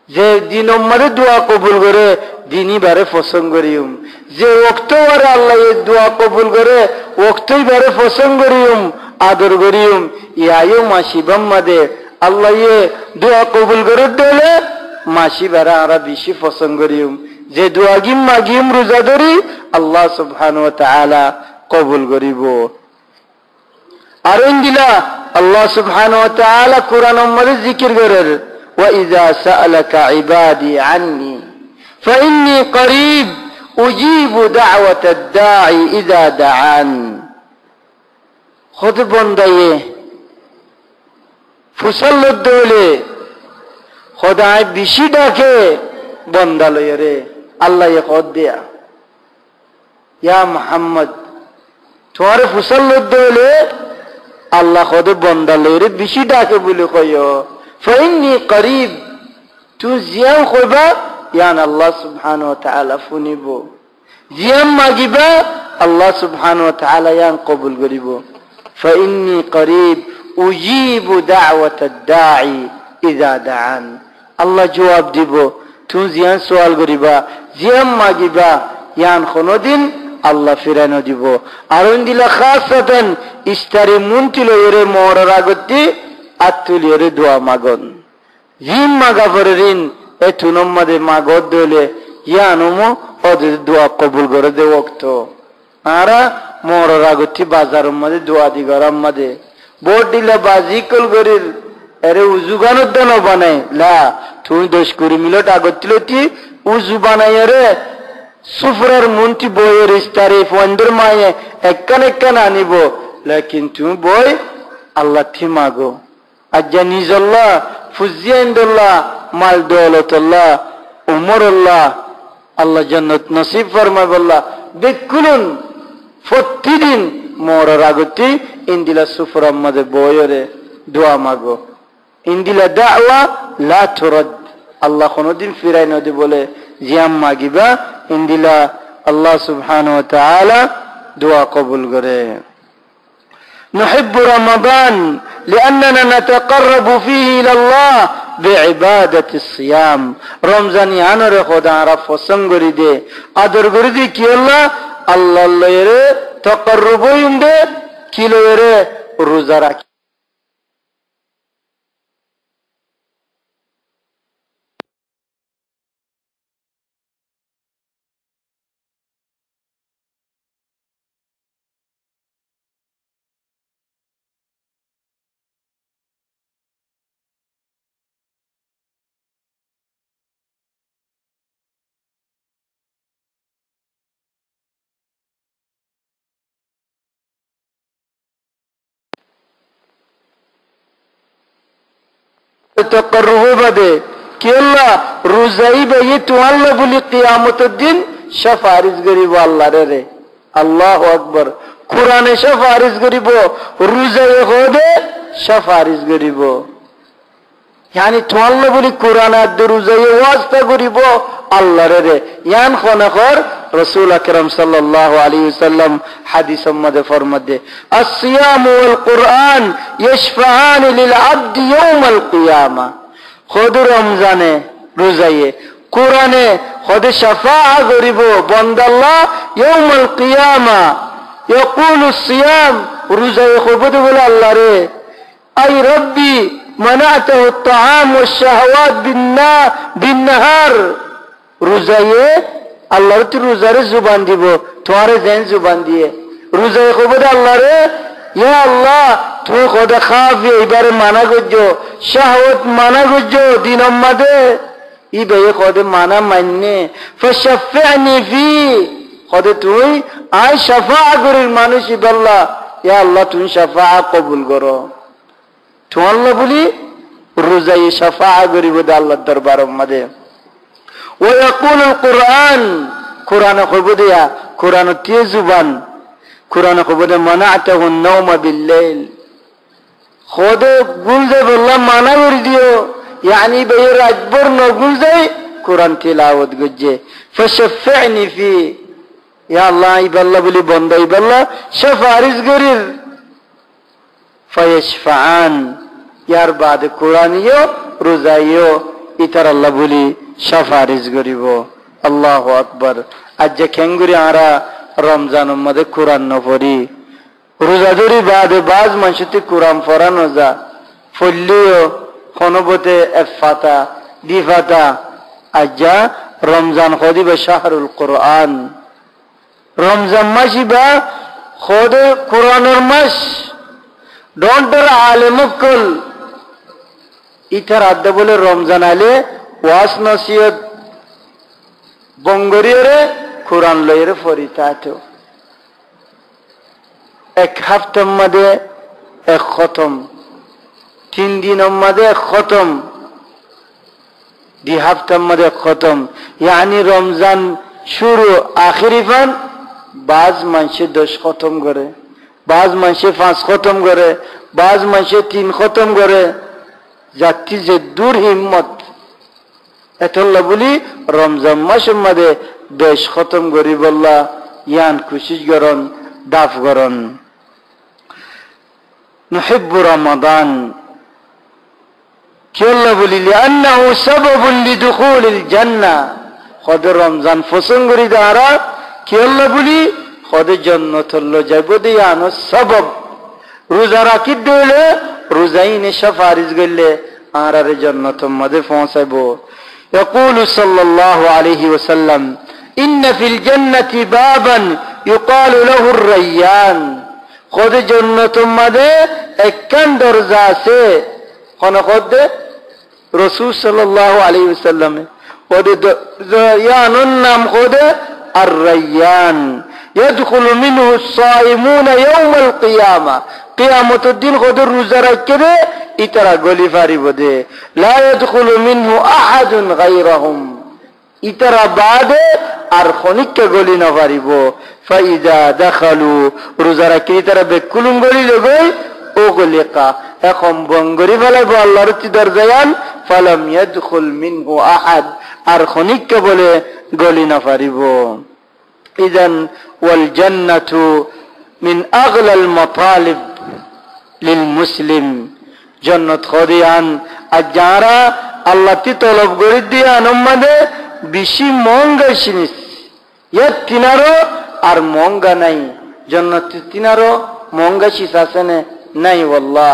जे दिनों मरे दुआ कबूल करे दिनी बारे पसंद करियुम जे वक्त बारे अल्लाह ये दुआ कबूल करे वक्त बारे पसंद करियुम आदर करियुम यायो मासी बम्मदे अल्लाह ये दुआ कबूल करे देले मासी बारे आरा बिशी पसंद करियुम जे दुआ गिम मागिम रोजा धरी अल्लाह सुब्हानाहु वा ताआला कबूल करिबो। আর ইন্দিলা আল্লাহ সুবহানাহু ওয়া তাআলা কুরআনের মধ্যে জিকির করেন وإذا سألك عبادي عني فإني قريب أجيب دعوة الداعي إذا دعان خود بندائے فصل الدولے خدای بیشی ڈاکے بندہ لے اللہ یہ خود دیا یا محمد تمہارے فصل الدولے اللہ خود بندہ لے بیشی ڈاکے بولے کوئیو فإني قريب تو زیان خوبا یان اللہ سبحانہ وتعالی فنیبو زیان ماگیبا اللہ سبحانہ وتعالی یان قبول کریبو فإني قريب أجيب دعوة الداعي إذا دعان اللہ جواب دیبو تو زیان سوال کریبا زیان ماگیبا یان خنودین اللہ فرانو دیبو ارون دیلا خاصتاً استاری منتلو یره مورا راگتی আত্তুলিয়রে দোয়া মাগন জিম মাগা ফরিন এতুনম মদে মাগদ দলে ইয়ানুমো ওদে দোয়া কবুল করে দে ওক্ত আরা মোর রাগতি বাজার মদে দোয়া দি গরম মদে বোট দিলা বাজি কল গরির এরে উজু গানত দন বানাই লা তুই 10 কুড়ি মিনিট আগতিলতি উজু বানাই রে সুফরার মুন্তি বয়ের ইস্তারে ফন্দের মায়ে একখান একখান আনিব লেকিন তুমি বই আল্লাহ থি মাগো আজ্জানিজ আল্লাহ ফুজিয়াইন্দুল্লাহ মাল দৌলতুল্লাহ উমরুল্লাহ আল্লাহ জান্নাত নসিব ফরমায় আল্লাহ বেকুলুন প্রতিদিন মোর রাগতি ইন্দিলা সুফরার মধ্যে বয়রে দোয়া মাগো ইন্দিলা দাওয়া লা তুরদ আল্লাহ কোনদিন ফিরাই নদী বলে জিয়াম মাগিবা ইন্দিলা আল্লাহ সুবহানাহু ওয়া তাআলা দোয়া কবুল করে। نحب رمضان لأننا نتقرب فيه إلى الله بعبادة الصيام رمضان يانر خدا عرف وسنگري دي أدر گردي كي الله الله يره تقربو ينده كيلو يره روزا তাকাররুব বাদে কি আল্লাহ রোজাই বাই তো আল্লাহ বলি কিয়ামতের দিন শাফারিজ করিব আল্লাহর রে আল্লাহু আকবার কোরআনে শাফারিজ করিব রোজাই হবে শাফারিজ করিব यानी तो अल्लाह बोली कुरान दरुजाई वास्ता करिब আল্লাহর রে ইয়ান খনাখর রাসূল আকরাম সাল্লাল্লাহু আলাইহি ওয়াসাল্লাম হাদিসের মধ্যে ফরমাতে আসসিয়াম ওয়াল কুরআন ইশফাআন লিল আবদ ইয়াউমাল কিয়ামা খুদ রমজানে রোজায়ে কুরআনে খুদ শাফাআ করিব বান্দাল্লাহ ইয়াউমাল কিয়ামা ইয়াকুলু সিয়াম রোজায়ে খুদ বলে আল্লাহ রে আই রব্বি منعته الطعام والشهوات بالنهار রোজায়ে আল্লাহর তুই রোজারে জুবান দিব তোমারে যেন জুবান দিয়ে রোজায়ে কবদ আল্লাহ রে ইয়া আল্লাহ তুই খোদা খাফি এবারে মানা করছো শাহওয়াত মানা করছো দিনের মধ্যে ইবে খোদা মানা মাননে ফশফানি ফি খোদা তুই আই শাফাআ করির মানুষ ইবাল্লাহ ইয়া আল্লাহ তুমি শাফাআ কবুল করো তো আল্লাহ বলি রোজায়ে শাফাআ করিব আল্লাহর দরবারের মধ্যে ويقول القرآن قرآن خبوديا قرآن تيزبان قرآن خبوديا منعته النوم بالليل خود گلزه بالله مانا يرديو يعني بير اجبر نو گلزه قرآن تلاوت گجه فشفعني فيه يا الله يبالله بلي بنده يبالله شفارز گرير فيشفعان يار بعد قرآنيو روزايو ইতার আল্লাহ বলি শাফারিজ করিব আল্লাহু আকবার আজ কেঙ্গুরি আরা রমজানের মধ্যে কোরআন ন পড়ি রোজা ধরি বাদে বাজ মানুষটি কোরআন পড়ানো যা ফল্লিও খনবতে এফাতা দিফাতা আজ্জা রমজান খদিবা শাহরুল কোরআন রমজান মাসি বা খদে কোরআনের মাস ডন্টর আলেমুকুল ইতার আড্ডা বলে রমজান আলে ওয়াজ নসিহত বঙ্গরিয়রে কোরআন লয়ের ফরিতাতো এক হপ্তার মধ্যে এক খতম 3 দিনের মধ্যে এক খতম 2 হপ্তার মধ্যে খতম यानी রমজান শুরু আখিরি ফান বাজ মানুষ 10 খতম করে বাজ মানুষ 5 খতম করে বাজ মানুষ 3 খতম করে জাতি যে দূর হিম্মত এতল্লা বলি রমজান মাসের মধ্যে 10 খতম করি বললা ইয়ান খুশি করন দাফ করন নুহিব্বু রমাদান কেল্লা বলি লিআন্নাহু সাবাবুন লিদুখুলিল জান্নাহ খদ রমজান পছন্দ করি দ্বারা কেল্লা বলি খদ জান্নাতুল যাইব দিয়ানো সবব রোজা রাখি দিলে রোজাইনে শাফারিজ গলে আরার জান্নাতের মধ্যে পৌঁছাবো يقول صلى الله عليه وسلم إن في الجنة بابا يقال له الريان خود جنة مده اكن درجه سے خود رسول صلى الله عليه وسلم خود ريان نام خود الريان يدخل منه الصائمون يوم القيامة قيامة الدين خود روزه رکھے ইতারা গলি ফারিব দে লা ইয়াদখুলু মিনহু আহাদুন গায়রাহুম ইতারা বাদে আর খনিককে গলি না ফারিব ফাইজা দাখালু রোজারা কি ইতারা বেকুলুম গলি লগই ও গলিকা এখন বঙ্গরি ফেলাইব আল্লাহর তি দরজায়ান ফালাম ইয়াদখুল মিনহু আহাদ আর খনিককে বলে গলি না ফারিব ইদান ওয়াল জান্নাতু মিন আগলাল মাতালিব লিল মুসলিম জন্নত খদিয়ান আর যারা আল্লাহ তি তলব করে দিয়ান মধ্যে বেশি মহঙ্গা জিনিস এর তিনারও আর মহঙ্গা নাই জন্নত তিনারও মহঙ্গা শীষ আছে নাই ওয়াল্লাহ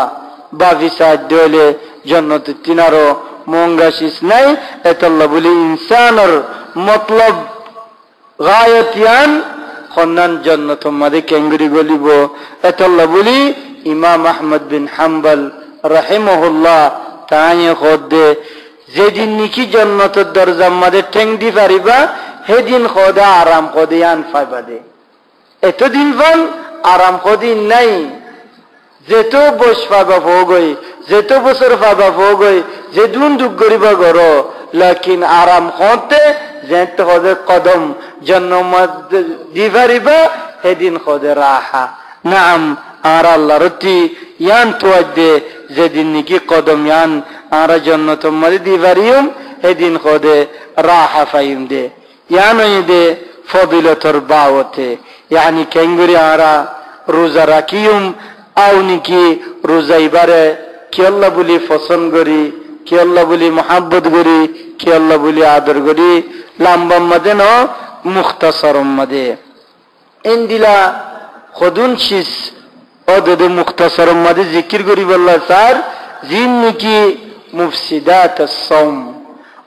বাবিসা দলে জন্নত তিনারও মহঙ্গা শীষ নাই এতল্লা বলি ইনসানর মতলব গায়তিয়ান খন্নান জন্নত মধ্যে কেঙ্গুরি গলিব এতল্লা বলি ইমাম আহমদ বিন হাম্বল রাহিমাহুল্লাহ তাই খোদে যেদিন নিকি জান্নাতের দরজার মধ্যে ঠেং দি পারিবা সেদিন খোদা আরাম খোদিয়ান পাইবা দে এতদিন ফান আরাম খোদিন নাই যেতো বস পাবা ভোগই, যেতো বছর পাবা ভোগই, যে দুন দুঃখ করিবা গর, লেকিন আরাম হতে যেতে হদে কদম জন্ম দিবারিবা সেদিন হদে রাহা। নাম আর আল্লাহর অতি ইয়ান তোয়াদে যেদিন নাকি কদম ইয়ান আর জন্নত মারি দিবারিম সেদিন হদে রাহা ফাইম দে ইয়ান দে ফদিলতর বাওতে ইয়ানি কেঙ্গুরি আরা রোজা রাখিম আও নাকি রোজা ইবারে কি আল্লাহ বলি পছন্দ করি, কি আল্লাহ বলি মহাব্বত করি, কি আল্লাহ বলি আদর করি, লাম্বাম মাদে ন মুখতাসরম মাদে ইন্দিলা খদুন শিস অদে মুখতাসরম মাদে জিকির করি বললা স্যার জিন নাকি মুফসিদাত আস-সাওম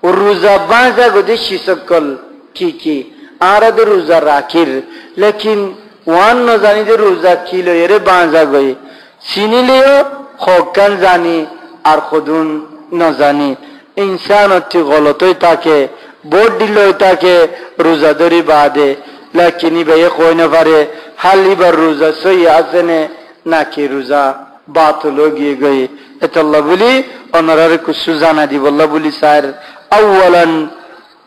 ও রোজা বাঁধা গদে শিসকল কি কি আরাদে রোজা রাখির, লেকিন ওয়ান ন জানি যে রোজা খিল এরে বাঁধা গই চিনিলেও হকান জানি আর খদুন ন জানি ইনসান অতি গলতই তাকে বোট দিলই তাকে রোজা ধরি বাদে, লেকিন ইবে কই না পারে হালিবার রোজা সই আছে নে নাকি রোজা বাতিল গিয়ে গই। এতল্লা বলি অনারে কিছু জানা দিব আল্লাহ বলি স্যার আউয়ালান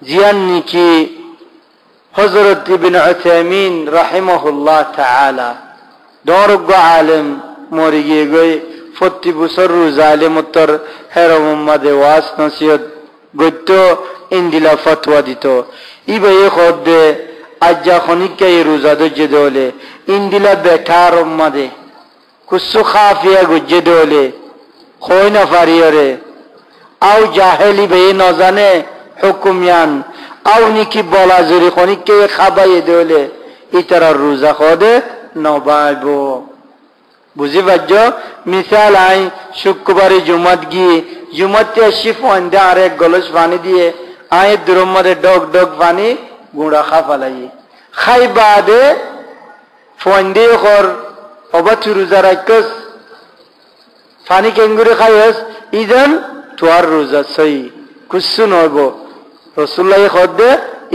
জিয়ান নাকি হযরত ইবনে উসাইমিন রাহিমাহুল্লাহ তাআলা দরগ আলেম মরে গিয়ে গই প্রতি বছর রোজা আলেম উত্তর হেরা মুহাম্মদে ওয়াজ নসিহত গত্য ইন্দিলা ফতোয়া দিত ইবে খদে আজ্জা খনিকে রোজা দজে দলে ইন্দিলা বেটার উম্মাদে কুসু খাফিয়া গজে দলে কই না ফারিয়রে আও জাহেলি বে ন জানে হুকুমিয়ান আও নিকি বলা জুরি খনিকে খাবাই দলে ইতারা রোজা খদে নবাইবো বুঝি পাচ্ছ। মিসাল আই শুক্রবারে জুমাত গিয়ে জুমাতে শিফ আন্দা আর এক গলস পানি দিয়ে আয় দুরম্মারে ডগ ডগ পানি গুঁড়া খা ফালাই খাই বাদে ফন্দে কর অবাথু রোজা রাখস পানি কেঙ্গুরে খাইস ইজন তোর রোজা সই কুসু নব রাসূলুল্লাহ খদে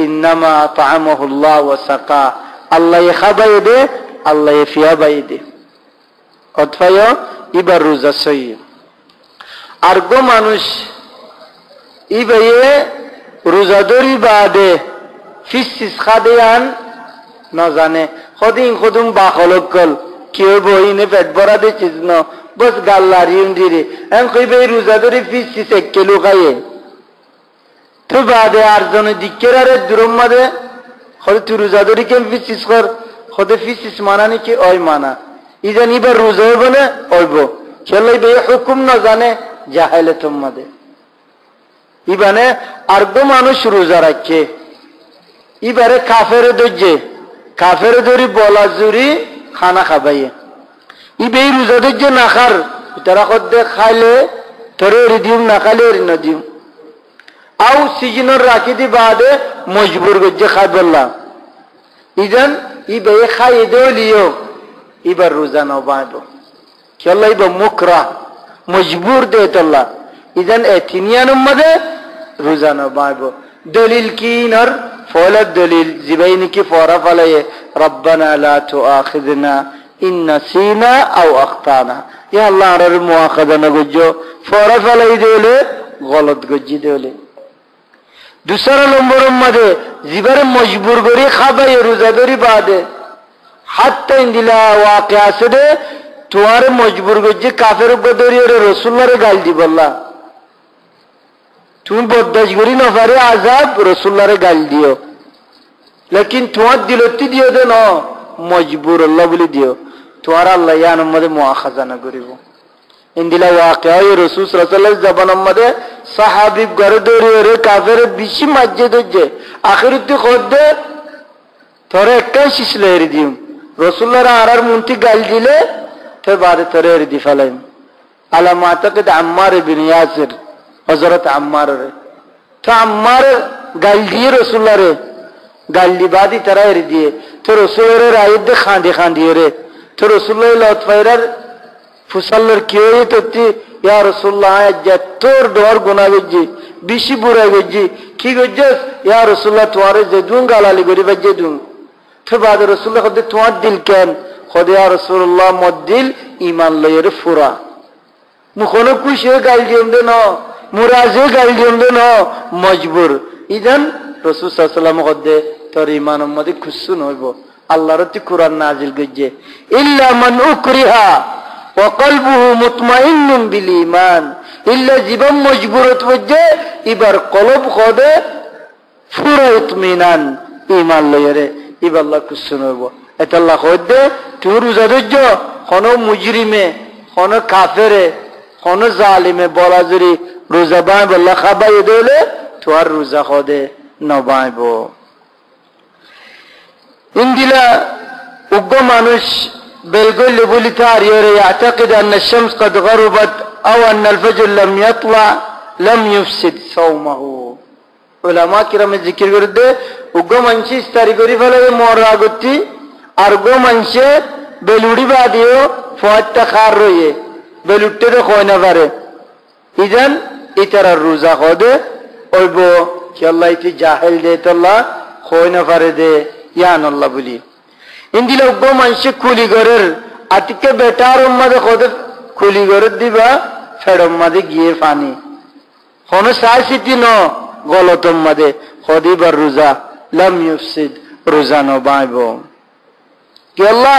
ইন্নামা তা'আমাহুল্লাহ ওয়া সাকা আল্লাহ খাবাই দে আল্লাহ ফিয়াবাই দে অথবা ইবার রোজা সই। আর গো মানুষ ইবে রোজা ধরি বাদে ফিস খাদে আন না জানে খদিন খদুম বা খলকল কেউ বইনে পেট ভরা দিছিস ন বস গাল্লারি উন্দিরে এম কইবে রোজা ধরি ফিস এক কিলো খাইয়ে তো বাদে আর জনে দিকের আরে দুরম মাদে খদে তুই রোজা ধরি কেম ফিস কর খদে ফিস মানানি কি ওই মানা ইজান ইবার রোজা হইব না হইব খেলাই বে হুকুম না জানে জাহেলে তোমাদের ইবানে আর গো মানুষ রোজা রাখে ইবারে কাফের ধরি বলা জুরি খানা খাবাইয়ে ইবে রোজা ধৈর্য না খার তারা কদে খাইলে তোরে দিম না খাইলে না দিম আও সিজনের রাখি দি বাদে মজবুর গজ্জে খাই বললাম ইজান ইবে খাই দেলিও ইবার রোজা ন বাঁধব খেলাই বা মুকরা মজবুর দে তোল্লা ইজান এথিনিয়ান মধ্যে রোজা ন বাঁধব দলিল কি নর ফলাদ দলিল জিবাই নাকি ফরা ফলায়ে রব্বানা লা তুআখিযনা ইন নাসিনা আও আখতানা ইয়া আল্লাহ আর মুআখাযা না গজ্জো ফরা ফলাই দেলে গলত গজ্জি দেলে দুসরা নম্বর মধ্যে জিবারে মজবুর করে খাবাই রোজা ধরি বাদে হাত্তা ইন্দিলা ওয়াকে আছে দে তোমার মজবুর গজ্জি কাফের বদরি ওরে রাসূলুল্লাহরে গাল দি বললা তুমি বদদাস করি না পারে আযাব রাসূলুল্লাহরে গাল দিও লেকিন তোমার দিলতি দিও দে না মজবুর আল্লাহ বলি দিও তোমার আল্লাহ ইয়ান মধ্যে মুআখাযা না করিব ইন্দিলা ওয়াকে আই রাসূল সাল্লাল্লাহু আলাইহি ওয়াসাল্লাম মধ্যে সাহাবী ঘরে দরি ওরে কাফের বেশি মাজ্জে দজ্জে আখিরতে খদে তোরে একটাই শিশলে এর দিম রাসূলুল্লাহর আরার মুন্তি গাল দিলে তো বাদে তোরে এর দি ফেলাইম আলা মাতাকাদ আম্মার ইবনে ইয়াসির হযরত আম্মার রে তো আম্মার গাল দিয়ে রাসূলুল্লাহরে গাল দি বাদি তোরা এর দিয়ে তো রাসূলের রাইদ খান্দি রে তো রাসূলুল্লাহ লতফাইরার ফুসাল্লার কি হইতো তি ইয়া রাসূলুল্লাহ তোর দর গুনাহ গজ্জি বেশি বুড়া গজ্জি কি গজ্জস ইয়া রাসূলুল্লাহ তোরে যে দুন গালালি গরি বাজে দুন তো বাদ রাসূলুল্লাহ খদে তোমার দিল কেন খোদা রাসূলুল্লাহ মদ্দিল ইমান লয়ের ফুরা মুখনো কুশে গাল দিম দে ন মুরাজে গাল দিম দে ন মজবুর ইদান রাসূল সাল্লাল্লাহু আলাইহি ওয়াসাল্লাম কদে তোর ইমান মধ্যে খুশু নইব আল্লাহর তি কুরআন নাজিল গজে ইল্লা মান উকরিহা ওয়া কলবুহু মুতমাইন্নুন বিল ঈমান ইল্লা জীবন মজবুরত ওজে ইবার কলব খোদে ফুরা ইতমিনান ইমান লয়রে ইবার আল্লাহ খুশু নইব এটা আল্লাহ কদে তুই রোজা ধরছ কোন মুজরিমে কোন কাফেরে কোন জালিমে বলাজুরি রোজা বাই বল্লা খাবাই দেলে তোর রোজা খোদে নবাইব ইন্দিলা উগ্র মানুষ বেলগল বলি তারিয়রে يعتقد ان الشمس قد غربت او ان الفجر لم يطلع لم يفسد صومه উলামা কিরামে জিকির করতে উগ্র মানুষ ইস্তারি করি ফেলে মরা গতি আর গো মানুষে বেলুড়ি বাদিও ফয়টা খার রয়ে বেলুটতে তো কয় না পারে ইদান ইতারা রোজা খোদে ওইব কি আল্লাহ ইতি জাহেল দে তোল্লা কয় না পারে দে ইয়ান আল্লাহ বলি ইন্দিলা উগ্র মানুষে কুলি ঘরের আতিকে বেটার উম্মাদে খোদে কুলি ঘরের দিবা ফেড়ম মাদে গিয়ে পানি কোন সাইসিটি ন গলতম মাদে খদিবার রোজা লাম ইউফসিদ রোজা ন বাইব কি আল্লাহ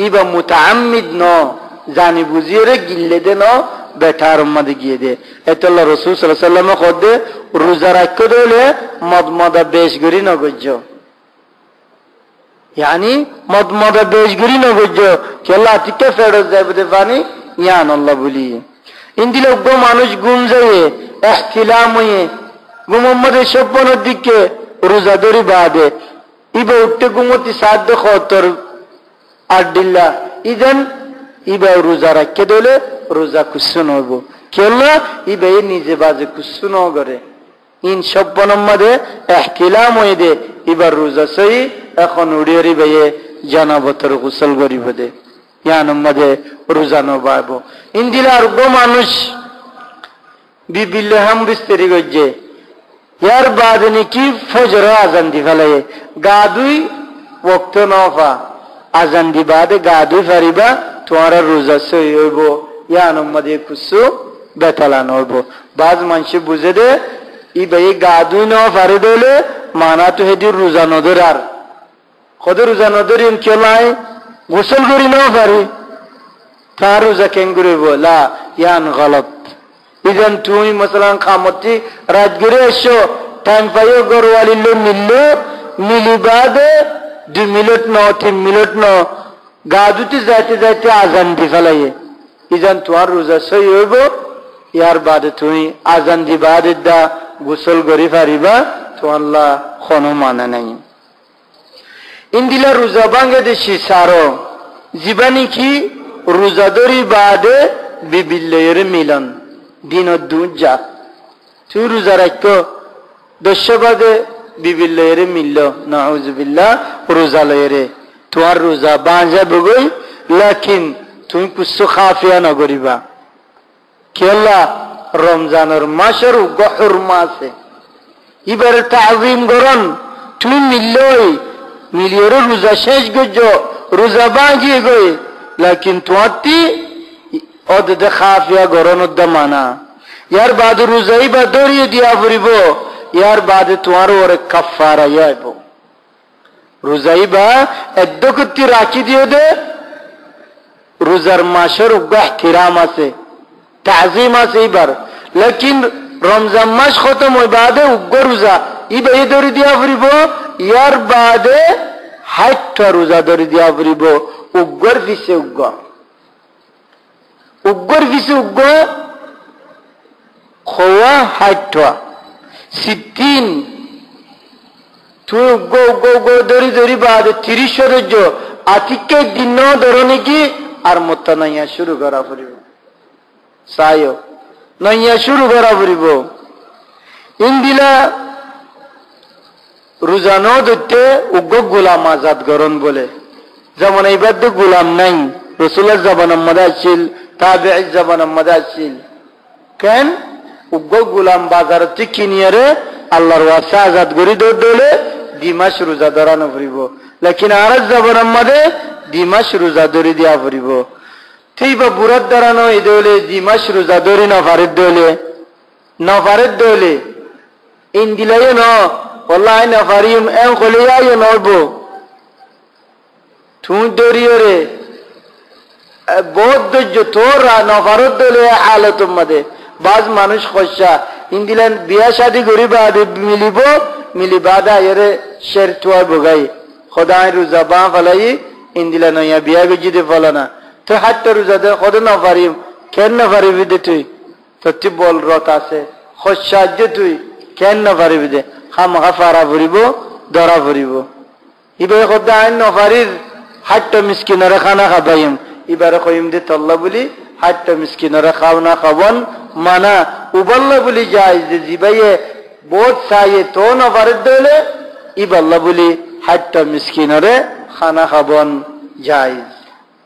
ইবা মুতাআম্মিদ ন জানি বুঝিয়ে রে গিল্লে দে ন বেটার উম্মাদে গিয়ে দে এতো আল্লাহ রাসূল সাল্লাল্লাহু আলাইহি ওয়াসাল্লাম খদে রোজা রাখতে দিলে মদমদা বেশ গরি ন গজ্জ यानी मद बेजगिरी न बुझो कि अल्लाह तिके फेरत जाए बदे पानी यान अल्लाह बोली इन दिलों को मानुष गुम जाए एहतिलाम हुए गुमम्मद शब्बन दिक्के रोजादरी बादे इबे उठते गुमती साध खोतर आडिल्ला इधन इबे रोजा रखे दोले रोजा कुछ न हो कि अल्लाह इबे निजे बाजे कुछ न करे इन शब्बन मदे एहतिलाम हुए दे इबे रोजा सही এখন উড়িয়ে বেয়ে জানাবতর গোসল করিব দে ইয়ান মধ্যে রোজা নবাইব ইন্দিলার গো মানুষ বিবিলে হাম বিস্তারি গজে ইয়ার বাদ নাকি ফজর আজান দি ফেলে গা দুই ওয়াক্ত নফা আজান দি বাদে গা দুই ফারিবা তোমার রোজা সই হইব ইয়ান মধ্যে কুসু বেতালান হইব বাজ মানুষ বুঝে দে ই বেয়ে গা দুই ন ফারি দলে মানা তো হেদি রোজা নদর আর خود روزا نداریم که لای غسل گری نفری تا روزا کنگری بولا یان غلط ایدن توی مثلا قامتی رات گری اشو تایم پایو گروالی لو میلی بعد 2 মিনিট ন 3 মিনিট ন গাদুতি যাইতে যাইতে আজান দি ফেলাইয়ে ইদান তোমার রোজা সই হইব ইয়ার বাদে তুমি আজান দি বাদে দা গোসল গরি পারিবা তো আল্লাহ কোনো মানে নাই ইন্দিলা রোজা বাংলাদেশি সারো জীবানী কি রোজাদরি বাদে বিবিলের মিলন দিন দুজা তুই রোজা রাখো দশ বাদে বিবিলের মিলল নাউজুবিল্লাহ রোজা লয়েরে তোমার রোজা বাঁজা বগই লেকিন তুমি কুছ খাফিয়া না করিবা কেলা রমজানের মাসের গহর মাসে এবারে তাজিম করন তুমি মিললই মিলিয়র রোজা শেষ গজ রোজা বাঁধিয়ে গই লেকিন তোমারটি অদ খাফিয়া গরন মানা ইয়ার বাদ রোজাই বা দরিয়ে দিয়া ফুরিব ইয়ার বাদে তোমার ওরে কাফারা আইব রোজাই বা একদকতি রাখি দিয়ে দে রোজার মাসের ইহতিরাম আছে তাজিম আছে এবার লেকিন রমজান মাস খতম হয় বাদে উগ্র রোজা ইবে দরি দিয়া ফুরিব ইয়ার বাদে 60টা রোজা দরি দিয়া ফুরিব উগ্র পিছে উগ্র খোয়া 60টা 60 তুই উগ্র দরি বাদে 30 রোজ আতিকে দিন ধরনে কি আর মত নাইয়া শুরু করা ফুরিব সায়ো নাইয়া শুরু করা ফুরিব ইন্দিলা রোজানো ধরতে উগ্র গোলাম আজাদ গরণ বলে যেমন এইবার তো গোলাম নাই রাসূলের জামানার মধ্যে আছিল তাবেঈর জামানার মধ্যে আছিল কেন উগ্র গোলাম বাজারতে কিনিয়ে রে আল্লাহর ওয়াসা আজাদ করি দলে 2 মাস রোজা ধরানো ফুরিব লেকিন আর জামানার মধ্যে দিমাস রোজা ধরে দিয়া ফুরিব তুই বা বুড়ার দাঁড়ানো এই দলে দিমাস রোজা ধরে নফারের দলে ইন দিলাই ন ওল্লাহ নফারিম এম কলিয়াই নব তুই দরিও রে বহুত ধৈর্য তোর নফারত দলে হালত মাদে বাজ মানুষ খসা ইন্দিলেন বিয়া শাদি করি বাদে মিলিবাদা এরে শের টুয়া বগাই খোদায় রোজা বা ফলাই ইন্দিলা নইয়া বিয়া গজিতে ফলানা তো হাটটা রোজা দে খোদা না পারিম কেন না পারিবি দে তুই তুই বল রত আছে খসাজ্য তুই কেন না পারিবি দে খামাখা ফারা ফুরিব দরা ফুরিব ইবে খোদা আইন নফারির হাটটা মিসকিনরে খানা খাবাইম এবারে কইম দে তল্লা বলি হাটটা মিসকিনরে খাও না খাবন মানা উবল্লা বলি যায় যে জিবাইয়ে বহুত চাইয়ে তো নফারের দলে ইবাল্লা বলি হাটটা মিসকিনরে খানা খাবন যায়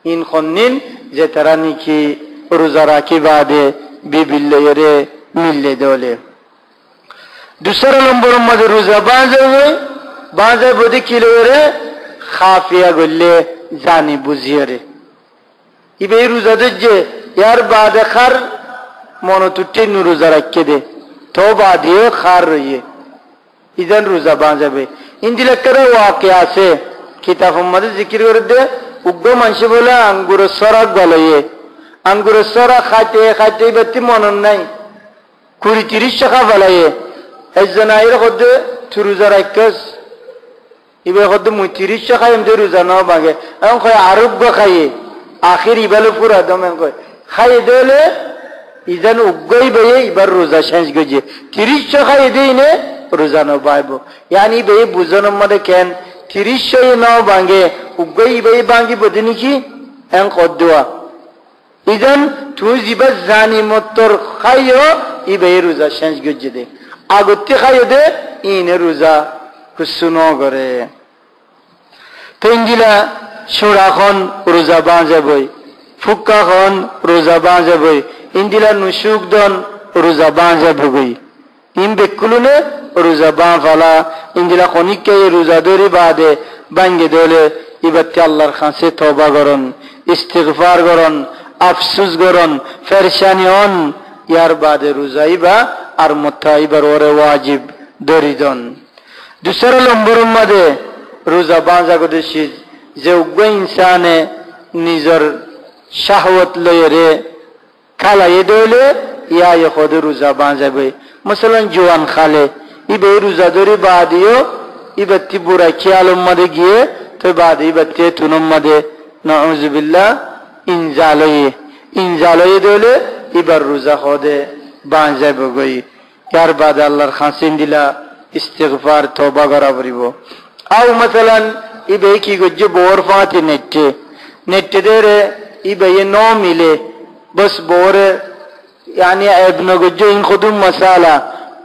ইন খন্নিন যে তারা নিকি রোজা রাখি বাদে বিবিল্লে মিললে দলে दूसरा नंबर मध्य रोजा बांजे बोधी किलो रे खाफिया गोल्ले जानी बुझिए रे इबे रोजा दे यार बाद खार मनो तुट्टे नु रोजा रखे दे तो बादियो खार रहिए इधर रोजा बांजे बे इंदिले करे वाकया से किताब मध्य जिक्र कर दे उग्गो मानसी बोला अंगूर सरा गलये अंगूर सरा खाते बत्ती मनन नहीं कुड़ी 30 টাকা বলায়ে একজনাইর কদে রোজা রাখস ইবে কদে 30 টাকা এমদে রোজা না ভাগে এখন কয় আরোগ্য খাইয়ে আখির ইবালে পুরা দমে কয় খাই দেলে ইজান উগই বয়ে এবার রোজা শেষ গজে 30 টাকা এদিনে রোজা না পাইবো यानी বে বুঝনের মধ্যে কেন 30 না ভাগে উগই বয়ে ভাগি বদিনি কি এন কদুয়া ইজান তুই জিবা জানি মতর খাইও ইবে রোজা শেষ গজে দে আগতে খাইয়ে দে ইনে রোজা কুসুনো করে তেঙ্গিলা সুরাখন রোজা বাঁজে বই ফুক্কাখন রোজা বাঁজে বই ইন্দিলা নুসুক দন রোজা বাঁজে ভুগই ইম বেকুলুনে রোজা বাঁ ফালা ইন্দিলা খনিককে রোজা ধরে বাদে ভাঙ্গে দলে ইবাতে আল্লাহর কাছে তওবা করন ইস্তিগফার করন আফসোস করন ফেরশানি হন ইয়ার বাদে রোজাইবা আর মুতাইবার ওরে ওয়াজিব দরিদন दूसरा नंबर মধ্যে রোজা বাঁজা গদেছি যে উগ্র ইনসানে নিজের শাহওয়াত লয়ে খালায়ে দলে ইয়া খোদ রোজা বাঁজাবে مثلا জওয়ান খালে ইবে রোজা ধরে বাদিও ইবতি বুড়া খেয়ালম মধ্যে গিয়ে তো বাদি ইবতি তুনম মধ্যে নাউযুবিল্লাহ ইনজালয়ে দলে ইবার রোজা খোদে বাঁজাবে গই यार बाद अल्लाहर खासिन दिला इस्तिगफार तौबा करा परिबो आउ मसलन इबे की गज्जे बोर फाति नेट्टे दे रे इबे ये नो मिले बस बोर यानी इब्न गज्जे इन खुदुम मसाला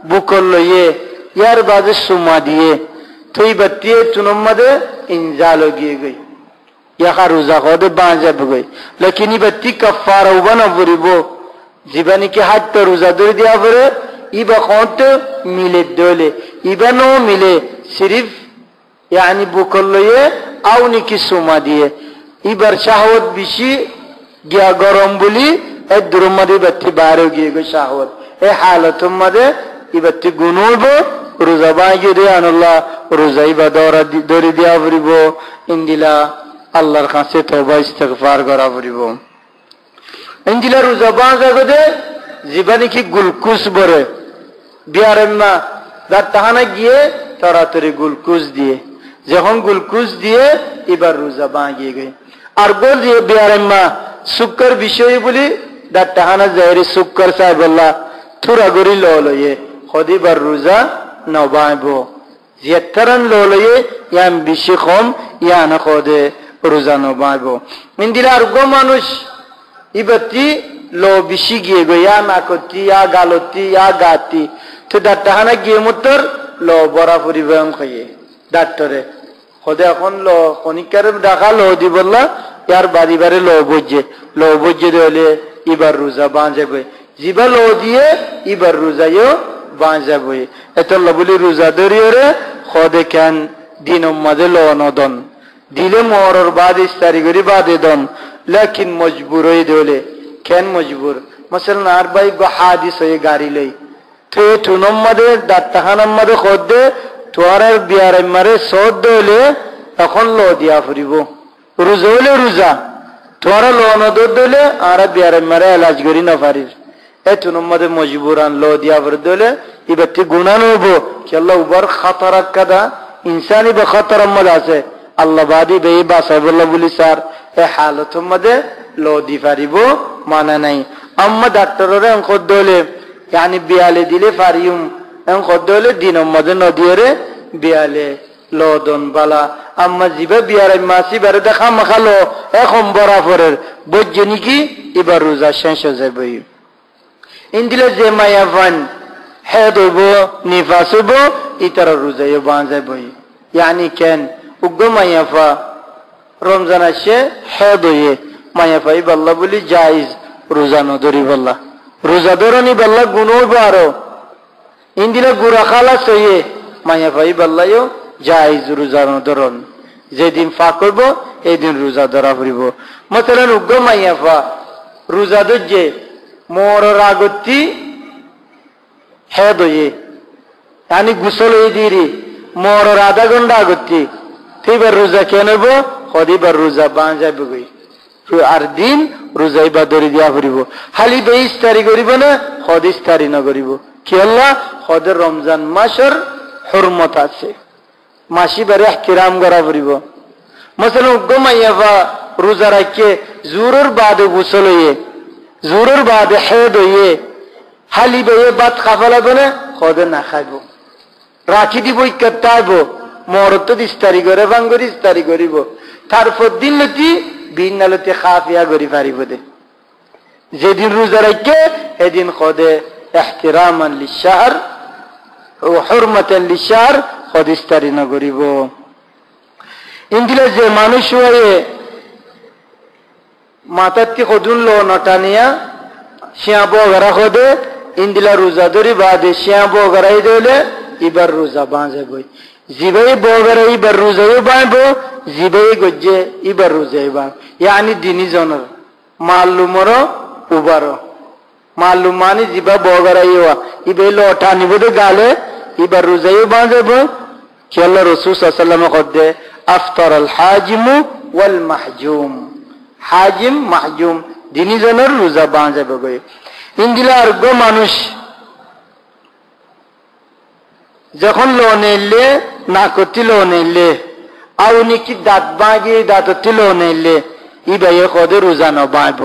बुकल ये यार बाद सुमा दिए तो इबतिए तुनमदे इंजालो गिए गई या रोजा खोदे बांजा गई लेकिन इबती कफारा उबना परिबो जीवानी के हाथ तो रोजा दे दिया परे इबा खोट मिले दोले इबा नो मिले सिर्फ यानी बुकल्लोये आउनी की सुमा दिए इबर शाहवत बिशी गया गरम बुली ए दुरुमदे बत्ती बारो गिए गो शाहवत ए हालतुम मदे इबत्ती गुनूबो रोजा बागी दे अनल्लाह रोजा इबा दौरी दिया फरिबो इंदिला अल्लाहर कासे तौबा इस्तिगफार करा फरिबो इंदिला रोजा बागा गदे जीवानी की गुलकुस बरे बियारेम्मा दार ताहाना गিয়ে তাড়াতাড়ি গুলকুস দিয়ে যখন গুলকুস দিয়ে এবার রোজা ভাঙিয়ে গই আর বল দিয়ে বিয়ারেম্মা সুক্কর বিষয় বলি দার তাহানা জাহেরি সুক্কর সাহেব আল্লাহ থুরা গরি ললয়ে খদিবার রোজা নবাইবো জিয়াতরান ললয়ে ইয়াম বিশি কম ইয়ানা খদে রোজা নবাইবো মিন্দিলার গো মানুষ ইবতি লো বিশি গিয়ে গো ইয়া নাকতি ইয়া গালতি ইয়া গাতি তো ডাক্তারখানা গিয়ে মুতর লো বড়া পরিবহন খাইয়ে ডাক্তারে খোদে এখন লো খনিকারে ডাকা লো দি বললা ইয়ার বাড়িবারে লো বজ্জে দিলে এবার রোজা বাঁজাবে জিবা লো দিয়ে এবার রোজায়ও বাঁজাবে এত লো বলি রোজা ধরিয়ে রে খোদে কেন দিন মাঝে লো নদন দিলে মরর বাদ ইস্তারি করি বাদে দন লেকিন মজবুর হয়ে দলে কেন মজবুর মসলান আর ভাই হাদিস হয়ে গাড়ি লই তো টুনম মাদে ডাক্তারখানার মাদে খদ্দে তোর বিয়ার মারে সদ দলে তখন লো দিয়া ফুরিব রোজা হলে রোজা তোর লো নদর দলে আর বিয়ার মারে এলাজ করি না পারিস এই টুনম মাদে মজবুরান লো দিয়া ফুরি দলে এবার গুণা নব কি আল্লাহ উবার খাতার কাদা ইনসানি বা খাতার মধ্যে আছে আল্লাহ বাদি বে বাসাই বললা বলি স্যার এই হালতের মধ্যে লো দি পারিব মানে নাই আম্মা ডাক্তারের অঙ্ক দলে yani বিয়ালে দিলে পারিম অঙ্ক দলে দিনের মধ্যে নদীরে বিয়ালে লদন বালা আম্মা জিবা বিয়ারে মাসি বারে দেখা মাখালো এখন বরাবরের বজ্জনি কি এবার রোজা শেষ হয়ে যাবে ইন্দিলে যে মায়া ফান হেদ হইব নিফাস হইব ইতার রোজায় বাঁধে বই yani কেন উগ্র মায়াফা রমজান আসে হেদ হয়ে মায়াফাই বাল্লা বলি জাইজ রোজা নদরি বললা রোজা ধরনি বললা গুণ হইব আরো ইন্দিলে গুড়া খালা সইয়ে মায়াফাই বাল্লাইও জাইজ রোজা নধরন যেদিন ফা করব এই দিন রোজা ধরা পড়িব মতলান উগ্র মায়াফা রোজা ধরছে মোর রাগতি হেদ হয়ে yani গুসল হয়ে দিরি মোর আধা ঘন্টা আগতি এবার রোজা কেন হইব হদিবার রোজা বাঁ যাইব গই আর দিন রোজা এবার ধরে দিয়া ফুরিব খালি 22 তারিখ করিব না হদিস তারিখ না করিব কি আল্লাহ হদের রমজান মাসের হুরমত আছে মাসি বারে ইহতিরাম করা ফুরিব মসলান উগ্গমাইয়াফা রোজা রাখে জোরের বাদে গোসল হয়ে জোরের বাদে হেদ হয়ে খালি বেয়ে বাদ খাফালা বনে হদে না খাইব রাখি দিব ইকাইব মরত ইস্তারি করে ভাঙ্গরি ইস্তারি করিব তারপর দিন লতি বিনালতে খাফিয়া করি পারিব দে যেদিন রোজা রাখে এদিন খদে ইহতিরামান লিশাহর ও হুরমাতান লিশাহর খদ ইস্তারি না করিব ইন্দিলা যে মানুষ হয়ে মাতাতে খদুন লো নটানিয়া শিয়া বগরা খদে ইন্দিলা রোজা ধরি বাদে শিয়া বগরাই দেলে এবার রোজা বাঁধে বই জিবাই বগরা এবার রোজাও বাঁধবো জিবাই গজ্জে এবার রোজাই বাঁধ yani দিনী জনের মালুমর উবারো মালুম মানে জিবা বগরাই হওয়া ইবে লটা নিব দে গালে এবার রোজাও বাঁধব কি আল্লাহ রাসূল সাল্লাল্লাহু আলাইহি ওয়াসাল্লাম কদে আফতার আল হাজিম ওয়াল মাহজুম হাজিম মাহজুম দিনী জনের রোজা বাঁধব গই ইন্দিলা আর গো মানুষ যখন লো নেলে না করতে লো নেলে আউনি কি দাঁত বাঁগিয়ে দাঁততে লো নেলে ইবাই কদে রোজা ন বাঁধব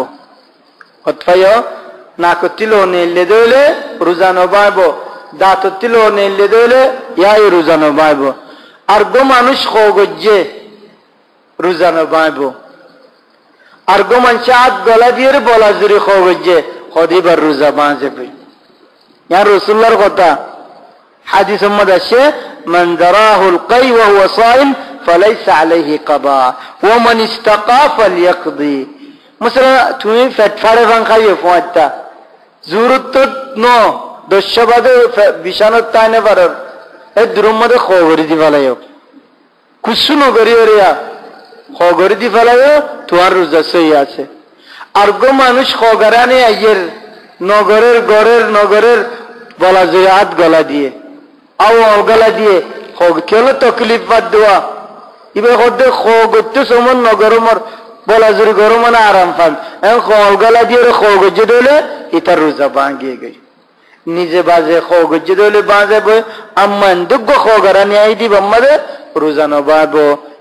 অথয় না করতে লো নেলে দলে রোজা ন বাঁধব দাঁততে লো নেলে দলে ইয়াই রোজা ন বাঁধব আর গো মানুষ খগজ্জে রোজা ন বাঁধব আর গো মানুষ আত গলা দিয়ে বলা জুড়ে খগজ্জে কদিবার রোজা বাঁধবে ইয়া রাসূলুল্লাহর কথা হাদিস মধ্যে আছে মান দারাহুল কাই ওয়া হুয়া সাইম ফালাইসা আলাইহি কাদা ওয়া মান ইসতাকা ফালইয়াকদি মাসলা তুমি ফেট ফাড়ে ভাঙ খাইয়ে ফোয়াটা জরুরত ন দশবাদে বিশানত তাইনে পারার এই দুরুম মধ্যে খবরি দি ফেলাইও কুসু নগরি ওরিয়া খবরি দি ফেলাইও তোমার রোজা সই আছে আর গো মানুষ খগরানে আইয়ের নগরের গড়ের নগরের বলা যায় হাত গলা দিয়ে আও গলা দিয়ে কেন তকলিফ বাদ দেওয়া এবার হতে খগতে সমন নগরমর বলা জুড়ি গরম না আরাম পান এখন গলা দিয়ে খগজে দিলে এটার রোজা ভাঙিয়ে গই নিজে বাজে খগজে দিলে বাজে বই আম্মান দুগ্গ খগরানি আই দিব আমাদের রোজা নবাব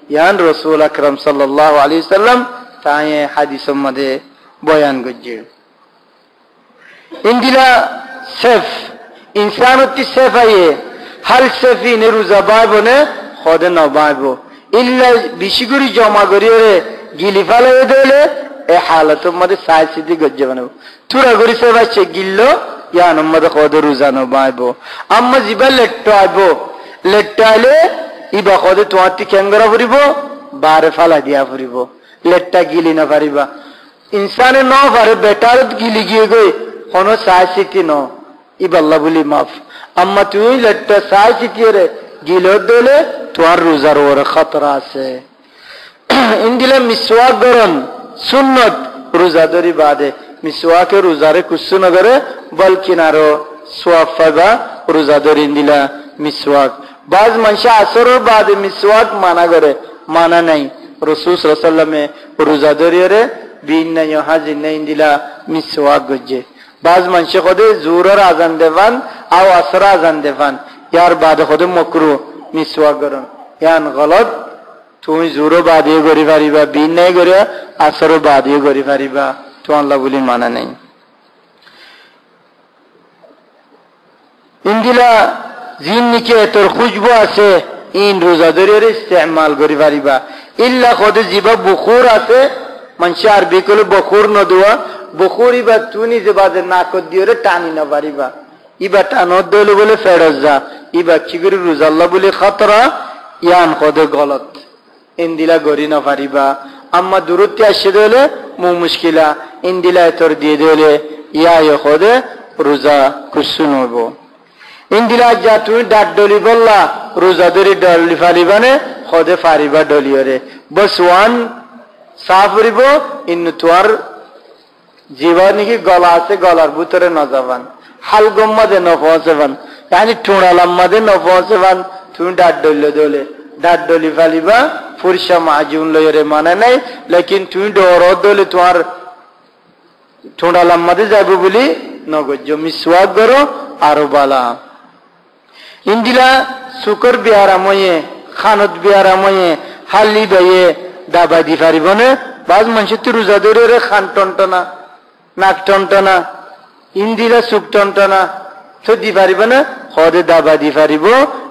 ইয়ান রাসূল আকরাম সাল্লাল্লাহু আলাইহি সাল্লাম তাই হাদিসের মধ্যে বয়ান করছে ইন্দিলা সেফ ইনসানতি সেফ আয়ে হাল সেফি নে রোজা বাবনে খদে না বাব ইল্লা বিশগুরি জমা করিয়ে গিলি ফালে দেলে এ হালাতের মধ্যে সাইসিদি গজ্জে বানাবো তুরা গরি সেবা সে গিল্লো ইয়ান মধ্যে খদে রোজা না বাব আম্মা জিবা লেট্টো আইবো লেট্টালে ইবা খদে তোমাতি কেঙ্গরা ফুরিব বারে ফালা দিয়া ফুরিব লেট্টা গিলি না পারিবা ইনসানে ন পারে বেটারত গিলি গিয়ে গই কোনো সাইসিতি ন ইবাল্লা বলি মাফ আম্মা তুই লেট্টা সাইসিতি রে গিলো দিলে তোমার রোজার ওর খতরা আছে ইন্দিলে মিসওয়াক গরন সুন্নত রোজাদারি বাদে মিসওয়াকে রোজারে কুসু নগরে বলকিন আরো সোয়াব পাইবা রোজাদারি ইন্দিলা মিসওয়াক বাজ মানুষ আসরের বাদে মিসওয়াক মানা করে মানা নাই রাসূল সাল্লাল্লাহু আলাইহি ওয়াসাল্লামে রোজাদারিরে বিন নাই হাজির নাই ইন্দিলা মিসওয়াক গজে বাজ মানুষ খোদে জোহরের আজান দেবান আও আসর আজান দেবান ইয়ার বাদে খোদে মাকরু মিসওয়াক গরন ইয়ান গলত তুমি জোহর বাদিয়ে করি পারিবা বিন নাই করে আসর বাদিয়ে করি পারিবা তো আল্লাহ বলি মানা নাই ইন্দিলা জিন নিকে তোর খুশবু আছে ইন রোজাদারির ইস্তেমাল করি পারিবা ইল্লা খোদে জিবা বুখুর আছে মানুষ আরবি কলে বখুর নদুয়া বখুরি বা তুনি যে বাদে নাক দিয়ে টানি না পারিবা ইবা টানত দলে বলে ফেরত যা ইবা কি করে রোজাল্লাহ বলে খতরা ইয়ান খোদে গলত ইন্দিলা গরি না পারিবা আম্মা দূরত্বে আসে দিলে মু মুশকিলা ইন্দিলা তোর দিয়ে দিলে ইয়া খোদে রোজা কুসুন হইব ইন্দিলা যা তুমি ডাক ডলি বললা রোজা ধরে ডলি ফারিবানে খোদে ফারিবা ডলিয়রে বস ওয়ান সাফ হইব ইন্নু তোর জীবন নাকি গলা আছে গলার ভিতরে ন যাবান হালগম মাঝে ন পৌঁছাবান yani ঠোঁড়ালাম মাঝে ন পৌঁছাবান তুমি ডাক ডলি দলে ডাক ডলি ফালিবা ফুরসা মাজুন লয়রে মানে নাই লেকিন তুমি ডর দলে তোমার ঠোঁড়ালাম মাঝে যাবে বলি নগজ মিসওয়াক করো আরো বালা ইন্দিলা শুকর বিয়ারাময়ে খানত বিয়ারাময়ে হালি দয়ে দাবা দি পারিবনে বাজ মানুষ তো রোজা ধরে খান টনটনা নাক টনটনা ইন্দিলা সুখ টনটনা তো দি পারিব না খদে দাবা দি পারিব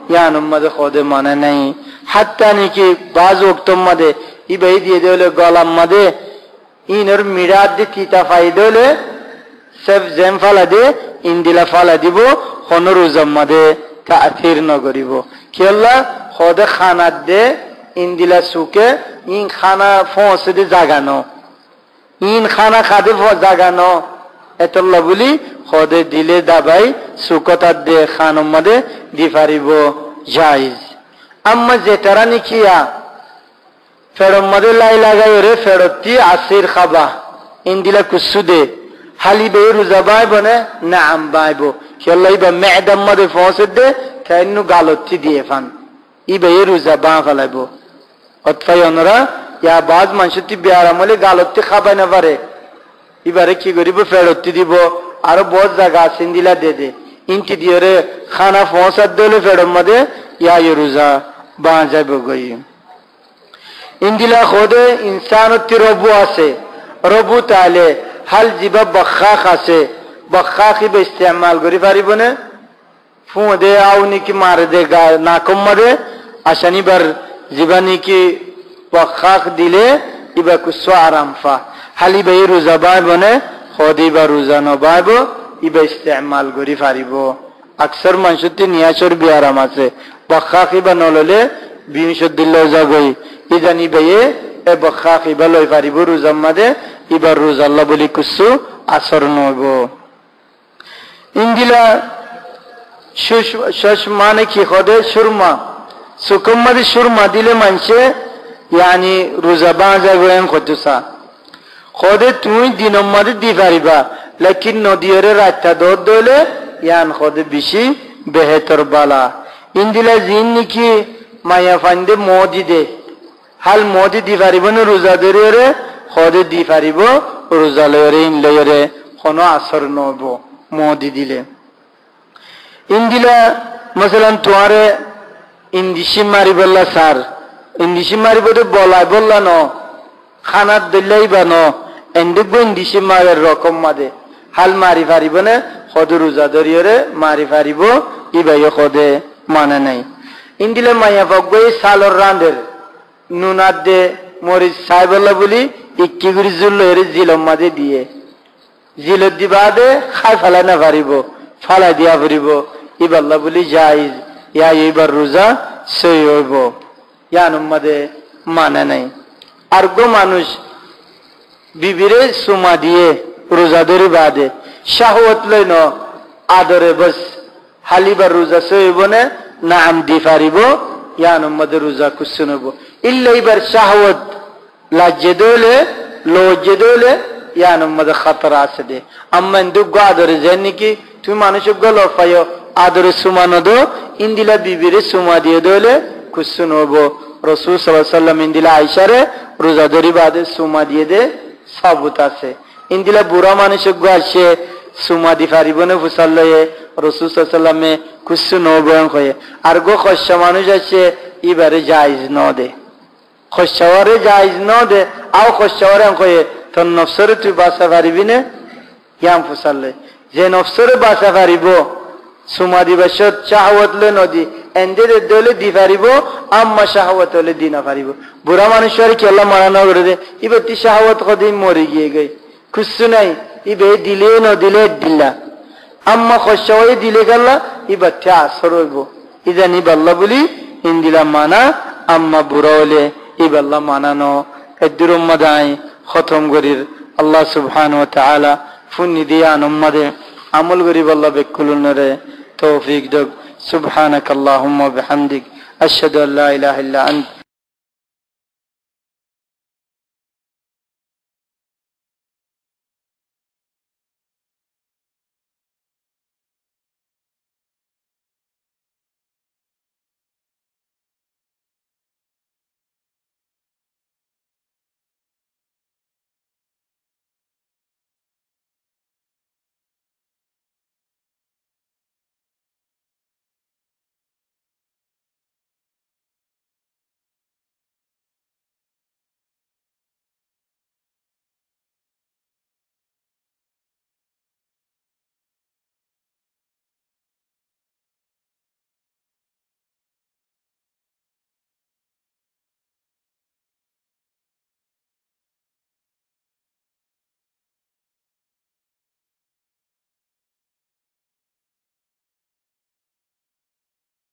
ইয়ান মাদে খদে মানে নাই হাত্তা নাকি বাজ ওক্তম মাদে ইবাই দিয়ে দিলে গলাম মাদে ইনর মিরাদ দি তিতা ফাই দিলে সব জেম ফালা দে ইন্দিলা ফালা দিব কোন রোজাম মাদে তাথির নগরিব কি আল্লাহ খদে খানাত দে ইন্দিলা সুকে ইন খানা ফোঁসে দে জাগানো ইন খানা খাদে জাগানো এতল্লা বলি খদে দিলে দাবাই সুকতার দে খানম মাদে দি পারিব জায়েজ আম্মা যেটারা নিখিয়া ফেরম মাদে লাই লাগাই রে ফেরতি আসির খাবা ইন্দিলা কুসু দে হালি বে রোজা বাইবনে নাম বাইবো খেলাই বা মেদাম মাদে ফোঁসে দে কাইনু গালতি দিয়ে ফান ইবে রোজা বা ফেলাইবো অতফাই ওনরা ইয়া বাজ মানুষটি বিয়ারামলে গালতি খাবাই না পারে এবারে কি করিব ফেরতি দিব আরো বহুত জায়গা সিন্দিলা দে দে ইনটি দিয়ে রে খানা পৌঁছাত দিলে ফেরম মাদে ইয়া রোজা বা যাইব গই ইন্দিলা খোদে ইনসানতি রবু আছে রবু তাহলে হাল জিবা বখাখ আছে বখাখি বে ইস্তেমাল করি পারিব না ফু দে আও নিকি মারে দে নাকম মাদে আশানিবার জীবানি কি বখাখ দিলে ইবা কুসু আরাম ফা হালি বে রোজা বাই বনে খদি বা রোজা ন বাইব ইবা ইস্তেমাল করি পারিব আকসর মানুষটি নিয়াচর বিয়ারাম আছে বখাখ ইবা নললে বিংশ দিল যাগই ইজানি বে এ বখাখ ইবা লই পারিব রোজা মাদে ইবা রোজা আল্লাহ বলি কুসু আসর নব ইন্দিলা শশ মানে কি খদে সুরমা সুকুম মাদে সুরমা দিলে মানছে yani রোজা বাঁজা গোয়েন খতুসা খদে তুমি দিনম মাদে দি পারিবা লেকিন নদিয়রে রাতটা দর দলে ইয়ান খদে বেশি বেহতর বালা ইন্দিলা জিন নিকি মায়া ফান্দে মোদি দে হাল মোদি দি পারিব না রোজা ধরে খদে দি পারিব রোজা লয়রে ইন লয়রে কোনো আসর নব মোদি দিলে ইন্দিলা মসলান তোয়ারে ইন্দিশি মারি বললা স্যার ইন্দিশি মারি বলে বলাই বললা ন খানার দিল্লাই বা ন এন্ডিক ইন্দিশি মারের রকম মাদে হাল মারি পারিব না খদে রোজা ধরিয়রে মারি পারিব ইবাই খদে মানে নাই ইন্দিলে মাইয়া পগই সালর রাঁধের নুনার দে মরিচ সাই বললা বলি ইক্কি গুড়ি জুল্ল এর জিলম মাদে দিয়ে জিলত দিবা দে খাই ফেলা না পারিব ফালাই দিয়া পারিব ইবাল্লা বলি জাইজ ইয়া এইবার রোজা সই হইব ইয়ান উম্মাদে মানে নাই আর গো মানুষ বিবিরে সুমা দিয়ে রোজা ধরে বাদে শাহওয়াত লই ন আদরে বস হালিবার রোজা সই হইব না নাম দি পারিব ইয়ান উম্মাদে রোজা কুসুন হইব ইল্লা এইবার শাহওয়াত lajje dole loje dole yan ummad khatar আছে de amma indug adore zeniki তুমি মানুষক গলো পায়ো আদরে সুমানো দো ইন্দিলা বিবিরে সুমা দিয়ে দলে কুসুনবো রাসূল সাল্লাল্লাহু আলাইহি ওয়াসাল্লাম ইন্দিলা আয়েশারে রোজাদারি বাদে সুমা দিয়ে দে সাবুত আছে ইন্দিলা বুড়া মানুষক গাছে সুমা দি পারিবনে ফুসাল্লায়ে রাসূল সাল্লাল্লাহু আলাইহি ওয়াসাল্লামে কুসুনবো কয়ে আর গো খশা মানুষ আছে ইবারে জায়েজ ন দে খশাওয়ারে জায়েজ ন দে আও খশাওয়ারে কয়ে তোর নফসরে তুই বাসা পারিবিনে ইয়াম ফুসাল্লে যে নফসরে বাসা পারিব সুমা দিবসত শাহওয়াত লে নদী এন্দের দলে দি পারিব আম্মা শাহওয়াত হলে দি না পারিব বুড়া মানুষের কি আল্লাহ মানা করে দে ইবতি শাহওয়াত কদিন মরে গিয়ে গই কুছু নাই ইবে দিলে ন দিলে দিলা আম্মা খশওয়াই দিলে গল্লা ইবতি আসর হইব ইজানি বাল্লা বলি ইন্দিলা মানা আম্মা বুড়া হলে ইবাল্লা মানানো এদুর উম্মাদাই খতম করির আল্লাহ সুবহানাহু ওয়া তাআলা ফুন্নি দিয়া উম্মাদে আমল করি আল্লাহ বেকুলনরে তৌফিক দগ সুবহানাকাল্লাহুম্মা বিহামদিক আশহাদু আল্লা ইলাহা ইল্লা আনতা